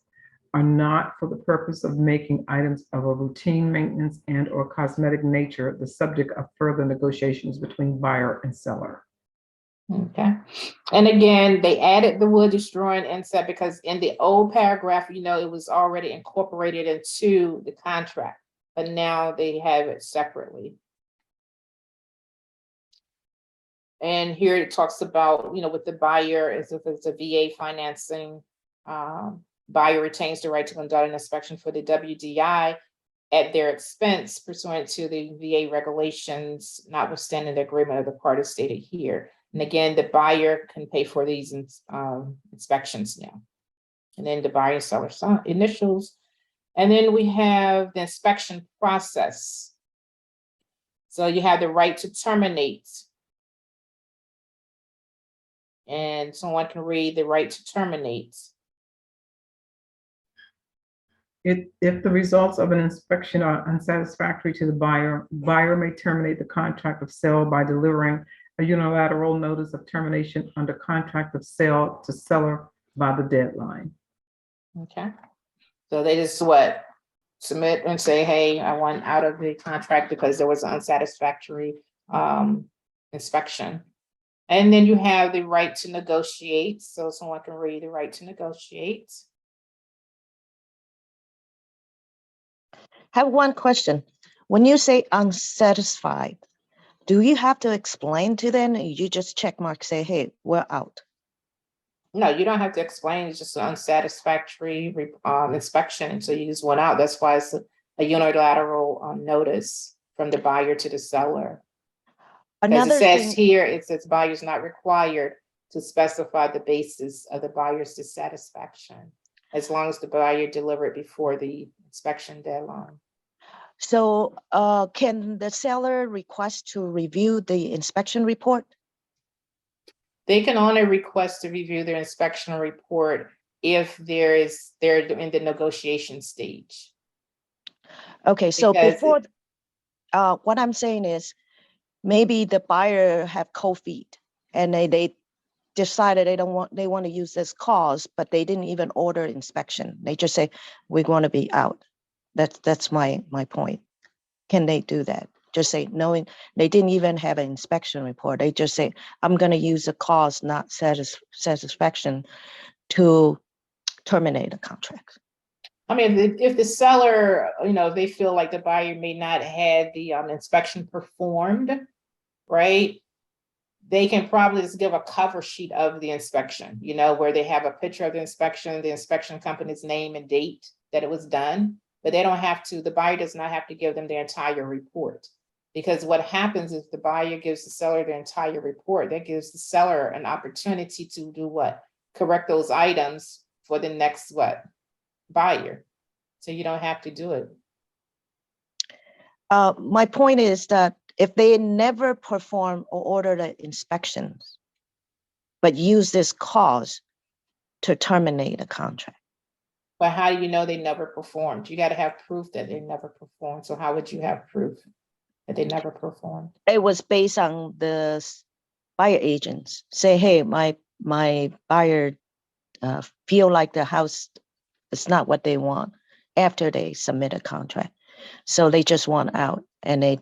are not for the purpose of making items of a routine maintenance and or cosmetic nature the subject of further negotiations between buyer and seller. Okay. And again, they added the wood destroying insect because in the old paragraph, you know, it was already incorporated into the contract, but now they have it separately. And here it talks about, you know, with the buyer, as if it's a VA financing, buyer retains the right to conduct an inspection for the WDI at their expense pursuant to the VA regulations, notwithstanding the agreement of the parties stated here. And again, the buyer can pay for these inspections now. And then the buyer and seller initials. And then we have the inspection process. So you have the right to terminate. And someone can read the right to terminate. If the results of an inspection are unsatisfactory to the buyer, buyer may terminate the contract of sale by delivering a unilateral notice of termination under contract of sale to seller by the deadline. Okay. So they just what? Submit and say, hey, I want out of the contract because there was unsatisfactory inspection. And then you have the right to negotiate. So someone can read the right to negotiate. Have one question. When you say unsatisfied, do you have to explain to them? Or you just check mark, say, hey, we're out? No, you don't have to explain. It's just an unsatisfactory inspection. So you just went out. That's why it's a unilateral notice from the buyer to the seller. As it Another says thing, here, it says buyer's not required to specify the basis of the buyer's dissatisfaction, as long as the buyer delivered before the inspection deadline. so can the seller request to review the inspection report? They can only request to review their inspection report if they're in the negotiation stage. Okay, so Because before, what I'm saying is, maybe the buyer have cold feet and they decided they want to use this cause, but they didn't even order inspection. They just say, we're going to be out. That's my point. Can they do that? Just say, knowing they didn't even have an inspection report. They just say, I'm going to use a cause not satisfaction to terminate a contract. I mean, if the seller, if they feel like the buyer may not have the inspection performed, right? They can probably just give a cover sheet of the inspection, where they have a picture of the inspection company's name and date that it was done, but they don't have to, the buyer does not have to give them the entire report. Because what happens is the buyer gives the seller the entire report, that gives the seller an opportunity to do what? Correct those items for the next buyer. So you don't have to do it. My point is that if they never perform or order the inspections, but use this cause to terminate a contract. But how do you know they never performed? You got to have proof that they never performed. So how would you have proof that they never performed? It was based on the buyer agents say, hey, my buyer feel like the house is not what they want after they submit a contract. So they just want out and they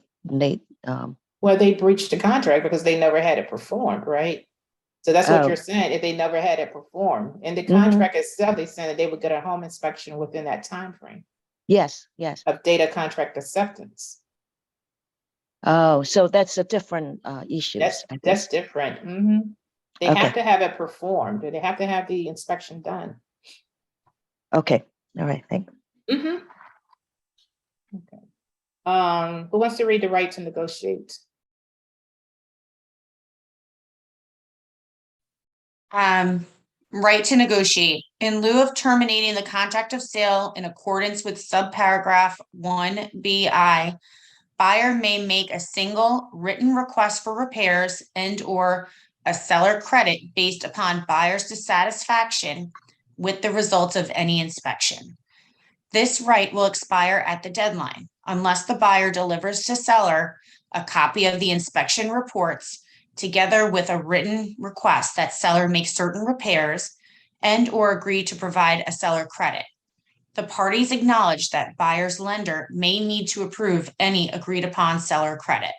well, they breached the contract because they never had it performed, right? So that's what you're saying, if they never had it performed. In the contract itself, they said that they would get a home inspection within that time frame. Yes. Of data contract acceptance. Oh, so that's a different issue. That's different. They have to have it performed. They have to have the inspection done. Okay. All right. Thanks. Okay. Who wants to read the right to negotiate? Right to negotiate. In lieu of terminating the contract of sale in accordance with subparagraph 1BI, buyer may make a single written request for repairs and/or a seller credit based upon buyer's dissatisfaction with the results of any inspection. This right will expire at the deadline unless the buyer delivers to seller a copy of the inspection reports together with a written request that seller make certain repairs and/or agree to provide a seller credit. The parties acknowledge that buyer's lender may need to approve any agreed upon seller credit.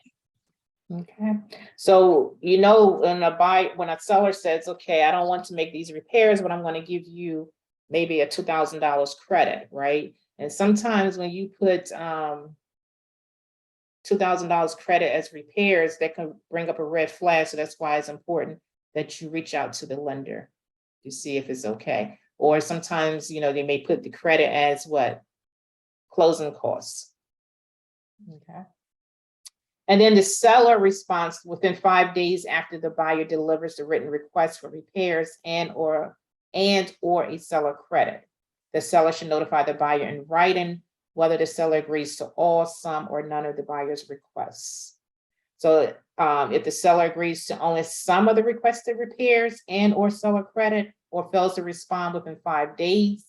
Okay, so when a seller says, okay, I don't want to make these repairs, but I'm going to give you maybe a $2,000 credit, right? And sometimes when you put $2,000 credit as repairs, that can bring up a red flag. So that's why it's important that you reach out to the lender to see if it's okay. Or sometimes, they may put the credit as closing costs. Okay. And then the seller responds within 5 days after the buyer delivers the written request for repairs and/or and or a seller credit. The seller should notify the buyer in writing whether the seller agrees to all, some, or none of the buyer's requests. So if the seller agrees to only some of the requested repairs and or seller credit, or fails to respond within 5 days,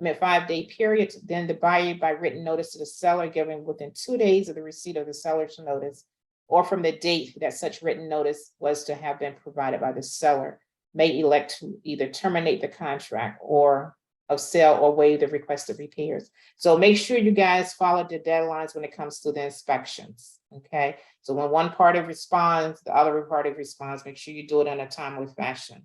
5-day period, then the buyer by written notice to the seller given within 2 days of the receipt of the seller's notice, or from the date that such written notice was to have been provided by the seller, may elect to either terminate the contract or of sale or waive the requested repairs. So make sure you guys follow the deadlines when it comes to the inspections, okay? So when one party responds, the other party responds, make sure you do it in a timely fashion.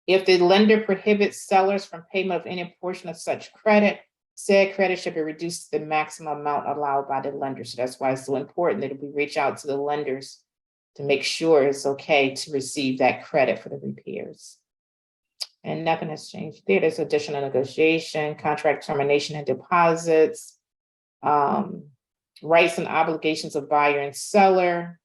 If the lender prohibits sellers from payment of any portion of such credit, said credit should be reduced to the maximum amount allowed by the lender. So that's why it's so important that we reach out to the lenders to make sure it's okay to receive that credit for the repairs. And nothing has changed there. There's additional negotiation, contract termination and deposits, rights and obligations of buyer and seller.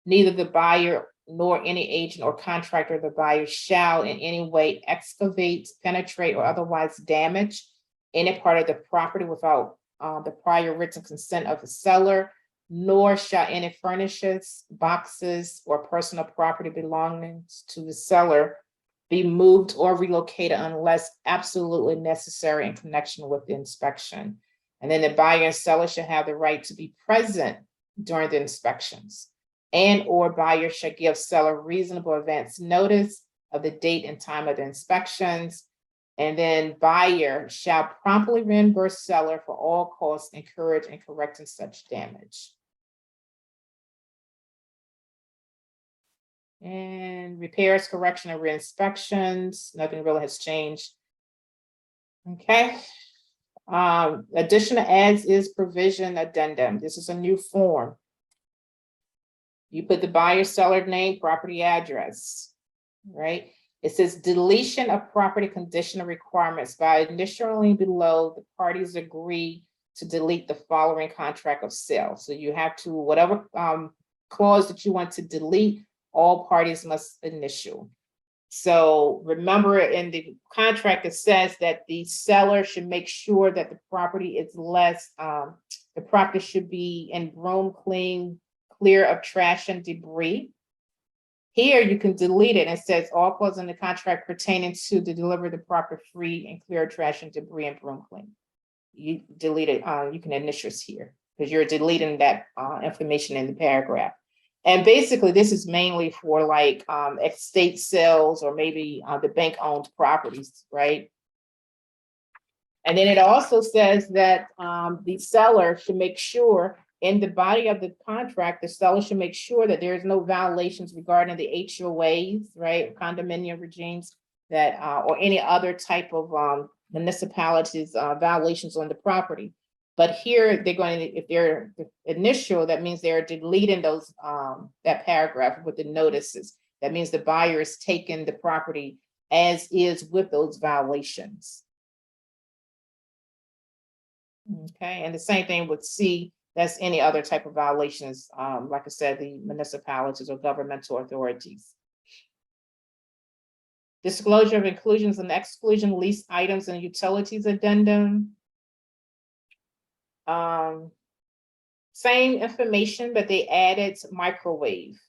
Neither the buyer nor any agent or contractor of the buyer shall in any way excavate, penetrate, or otherwise damage any part of the property without the prior written consent of the seller, nor shall any furnishings, boxes, or personal property belonging to the seller be moved or relocated unless absolutely necessary in connection with the inspection. And then the buyer and seller should have the right to be present during the inspections, and or buyer should give seller reasonable advance notice of the date and time of the inspections. And then buyer shall promptly reimburse seller for all costs incurred in correcting such damage. And repairs, correction, and re-inspections, nothing really has changed. Okay. Additional as-is provision addendum. This is a new form. You put the buyer, seller name, property address, right? It says deletion of property conditional requirements by initially below the parties agree to delete the following contract of sale. So you have to, whatever clause that you want to delete, all parties must initial. So remember in the contract, it says that the seller should make sure that the property is less, the property should be in broom clean, clear of trash and debris. Here you can delete it. It says all clauses in the contract pertaining to the deliver the property free and clear of trash and debris and broom clean. You delete it, you can initials here because you're deleting that information in the paragraph. And basically this is mainly for like estate sales or maybe the bank owned properties, right? And then it also says that the seller should make sure in the body of the contract, the seller should make sure that there is no violations regarding the HOAs, right? Condominium regimes that, or any other type of municipalities violations on the property. But here they're going to, if they're initial, that means they're deleting those, that paragraph with the notices. That means the buyer is taking the property as is with those violations. Okay, and the same thing with C. That's any other type of violations, like I said, the municipalities or governmental authorities. Disclosure of inclusions and exclusion, lease items and utilities addendum. Same information, but they added microwave.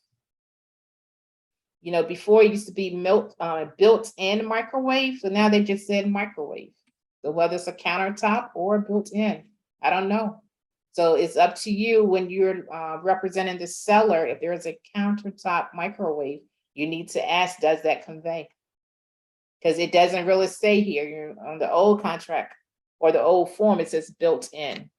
You know, before it used to be built-in microwave, so now they just said microwave. So whether it's a countertop or built-in, I don't know. So it's up to you when you're representing the seller. If there is a countertop microwave, you need to ask, does that convey? Because it doesn't really say here. You're on the old contract or the old form, it says built in.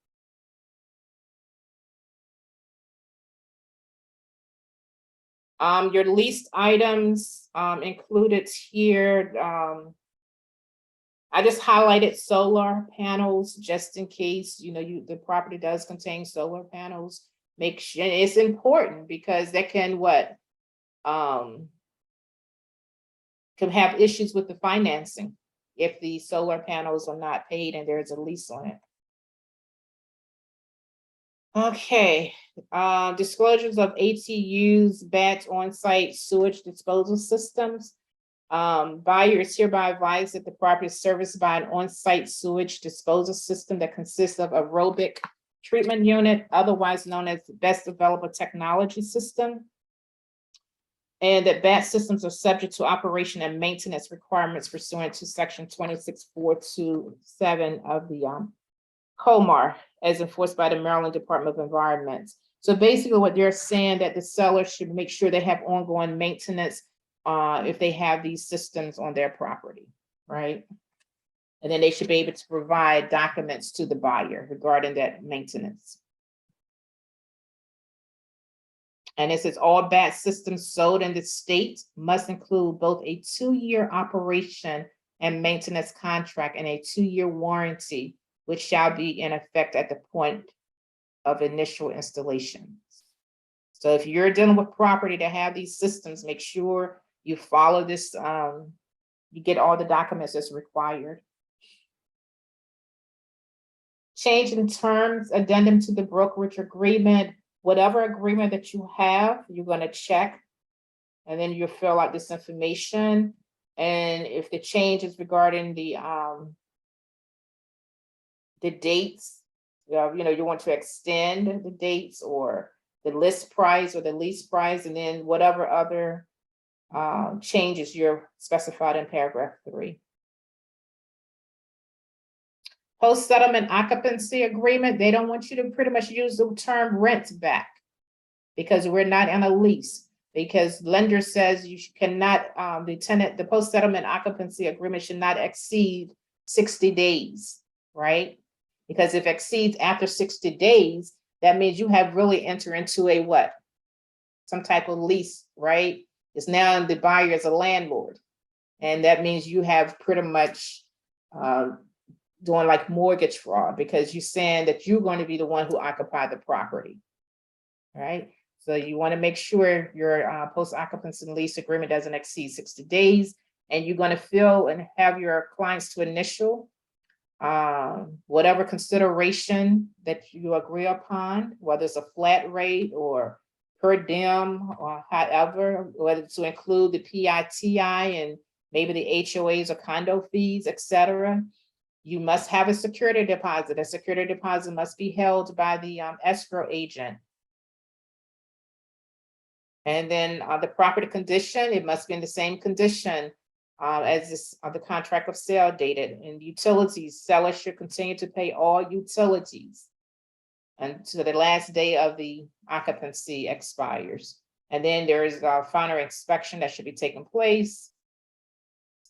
Your leased items included here. I just highlighted solar panels just in case, you know, the property does contain solar panels. Make sure it's important because that can can have issues with the financing if the solar panels are not paid and there's a lease on it. Okay, disclosures of ATUs, BAT on-site sewage disposal systems. Buyer is hereby advised that the property is serviced by an on-site sewage disposal system that consists of aerobic treatment unit, otherwise known as the best available technology system. And that BAT systems are subject to operation and maintenance requirements pursuant to section 26427 of the COMAR, as enforced by the Maryland Department of Environment. So basically what they're saying that the seller should make sure they have ongoing maintenance if they have these systems on their property, right? And then they should be able to provide documents to the buyer regarding that maintenance. And it says all BAT systems sold in the state must include both a 2-year operation and maintenance contract and a 2-year warranty, which shall be in effect at the point of initial installation. So if you're dealing with property that have these systems, make sure you follow this, you get all the documents that's required. Change in terms, addendum to the brokerage agreement, whatever agreement that you have, you're going to check, and then you fill out this information. And if the change is regarding the dates, you want to extend the dates or the list price or the lease price, and then whatever other changes you're specified in paragraph 3. Post-settlement occupancy agreement, they don't want you to pretty much use the term rent back because we're not in a lease, because lender says you cannot, the post-settlement occupancy agreement should not exceed 60 days, right? Because if it exceeds after 60 days, that means you have really entered into a what? Some type of lease, right? It's now the buyer is a landlord. And that means you have pretty much doing like mortgage fraud because you're saying that you're going to be the one who occupied the property, right? So you want to make sure your post-occupancy lease agreement doesn't exceed 60 days, and you're going to fill and have your clients to initial whatever consideration that you agree upon, whether it's a flat rate or per diem or however, whether to include the PITI and maybe the HOAs or condo fees, etc. You must have a security deposit. A security deposit must be held by the escrow agent. And then the property condition, it must be in the same condition as this the contract of sale dated. And utilities, seller should continue to pay all utilities until the last day of the occupancy expires. And then there is a final inspection that should be taking place.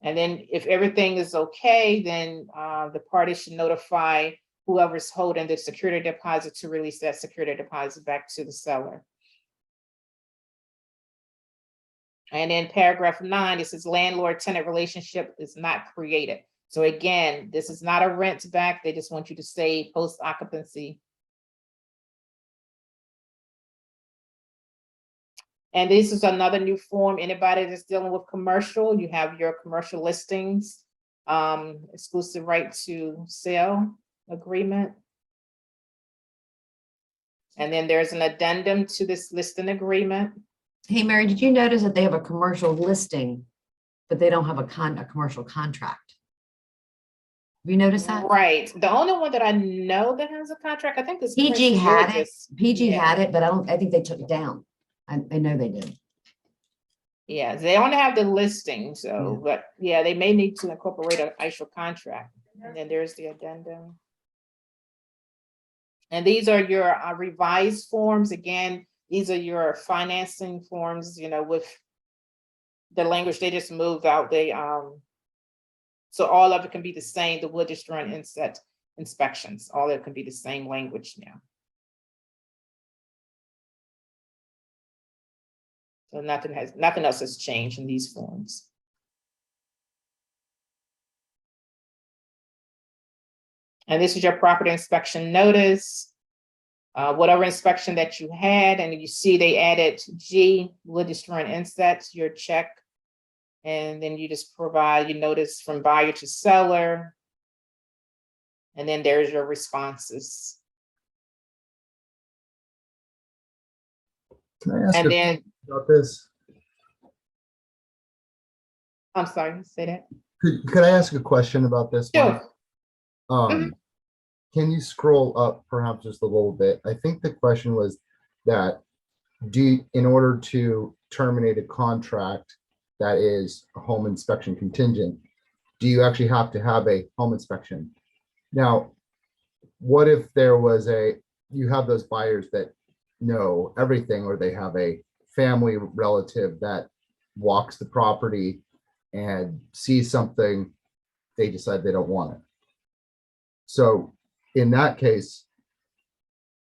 And then if everything is okay, then the party should notify whoever's holding the security deposit to release that security deposit back to the seller. And in paragraph 9, it says landlord-tenant relationship is not created. So again, this is not a rent back. They just want you to say post-occupancy. And this is another new form. Anybody that's dealing with commercial, you have your commercial listings, exclusive right to sell agreement. And then there's an addendum to this listing agreement. Hey, Mary, did you notice that they have a commercial listing, but they don't have a commercial contract? Have you noticed that? Right. The only one that I know that has a contract, I think is PG had it. PG Yeah. had it, but I think they took it down. I know they did. Yeah, they only have the listing, so, but yeah, they may need to incorporate an actual contract. And then there's the addendum. And these are your revised forms. Again, these are your financing forms, with the language they just moved out. They so all of it can be the same, the wood destroy and inset inspections, all of it can be the same language now. So nothing else has changed in these forms. And this is your property inspection notice. Whatever inspection that you had, and you see they added G, wood destroy and insets, your check. And then you just provide your notice from buyer to seller. And then there's your responses. Can I ask And then, about this? I'm sorry, say that. Could I ask a question about this one? Sure. Um, can you scroll up perhaps just a little bit? I think the question was that in order to terminate a contract that is a home inspection contingent, do you actually have to have a home inspection? Now, what if there was you have those buyers that know everything, or they have a family relative that walks the property and sees something, they decide they don't want it. So in that case,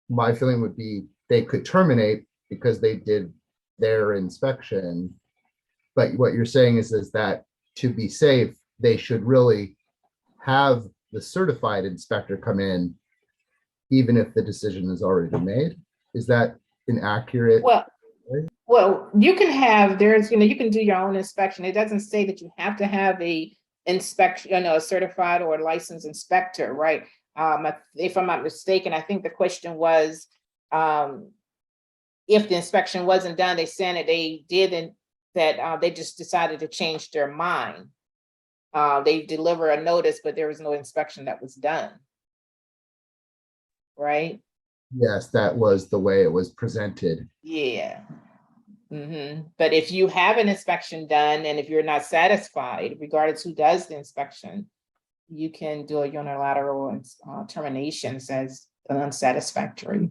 my feeling would be they could terminate because they did their inspection. But what you're saying is that to be safe, they should really have the certified inspector come in, even if the decision has already been made. Is that inaccurate? Well, you can have, you can do your own inspection. It doesn't say that you have to have a inspection, a certified or licensed inspector, right? If I'm not mistaken, I think the question was, if the inspection wasn't done, they said that they did, and that they just decided to change their mind. They deliver a notice, but there was no inspection that was done. Right? Yes, that was the way it was presented. Yeah. But if you have an inspection done, and if you're not satisfied, regardless who does the inspection, you can do a unilateral termination as unsatisfactory.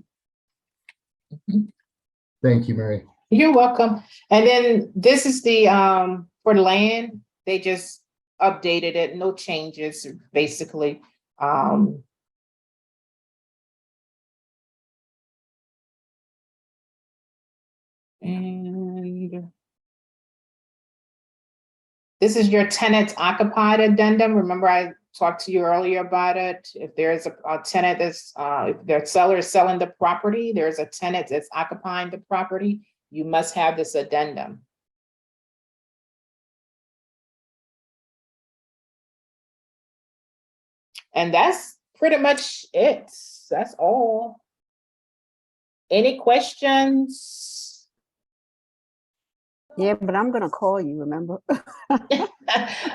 Thank you, Mary. You're welcome. And then this is the for land, they just updated it, no changes, basically. And this is your tenants occupied addendum. Remember, I talked to you earlier about it. If there's a tenant that's, if their seller is selling the property, there's a tenant that's occupying the property, you must have this addendum. And that's pretty much it. That's all. Any questions? Yeah, but I'm gonna call you, remember?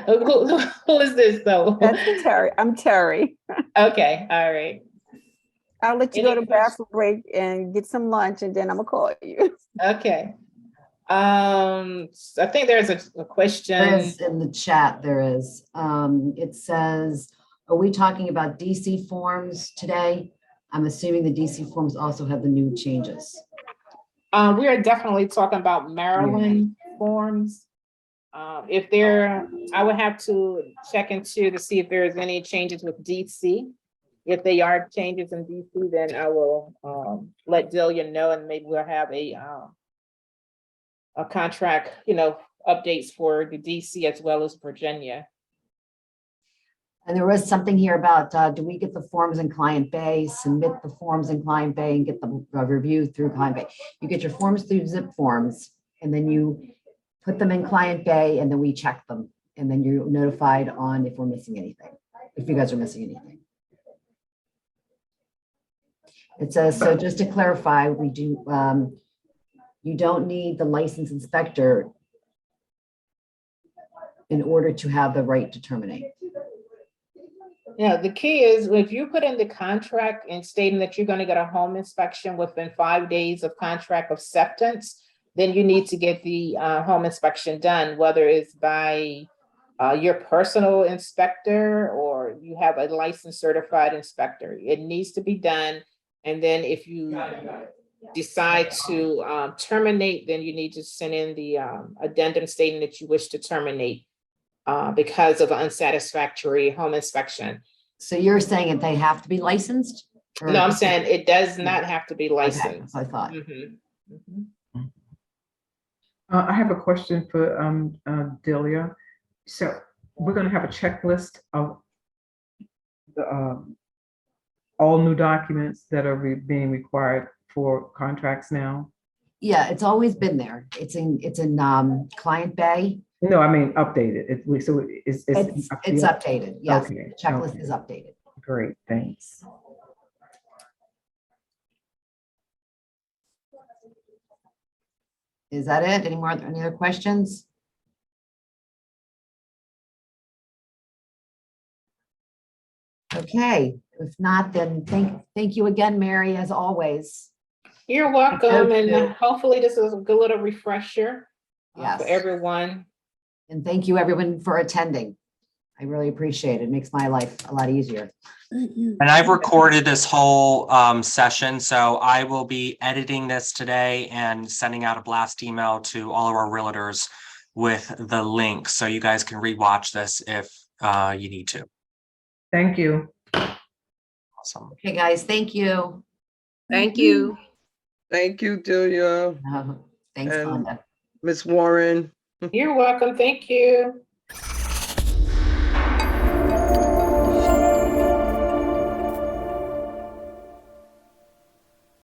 Who is this though? That's Terry. I'm Terry. Okay, all right. I'll let you go Any to bathroom break and get some lunch, and then I'm gonna call you. Okay. I think there's a question. There is in the chat, there is. It says, are we talking about DC forms today? I'm assuming the DC forms also have the new changes. We are definitely talking about Maryland forms. If there, I would have to check into to see if there's any changes with DC. If they are changes in DC, then I will let Delia know, and maybe we'll have a contract, updates for the DC as well as Virginia. And there was something here about, do we get the forms in Client Bay, submit the forms in Client Bay, and get them reviewed through Client Bay? You get your forms through Zip Forms, and then you put them in Client Bay, and then we check them. And then you're notified on if we're missing anything, if you guys are missing anything. It says, so just to clarify, we do, you don't need the licensed inspector in order to have the right to terminate. Yeah, the key is if you put in the contract and stating that you're going to get a home inspection within 5 days of contract acceptance, then you need to get the home inspection done, whether it's by your personal inspector or you have a licensed certified inspector. It needs to be done. And then if you decide to terminate, then you need to send in the addendum stating that you wish to terminate because of unsatisfactory home inspection. So you're saying that they have to be licensed? No, I'm saying it does not have to be licensed. Okay, I thought. I have a question for Delia. So we're going to have a checklist of the all new documents that are being required for contracts now. Yeah, it's always been there. It's in Client Bay. No, I mean updated. It's updated. Yes, okay, the checklist okay. is updated. Great, thanks. Is that it? Any other questions? Okay, if not, then thank you again, Mary, as always. You're welcome, you. and hopefully this is a good little refresher for Yes. everyone. And thank you everyone for attending. I really appreciate it. It makes my life a lot easier. And I've recorded this whole session, so I will be editing this today and sending out a blast email to all of our realtors with the link, so you guys can rewatch this if you need to. Thank you. Awesome. Okay, guys, thank you. Thank you, Delia, Thanks, And- Glenda. Ms. Warren. You're welcome. Thank you.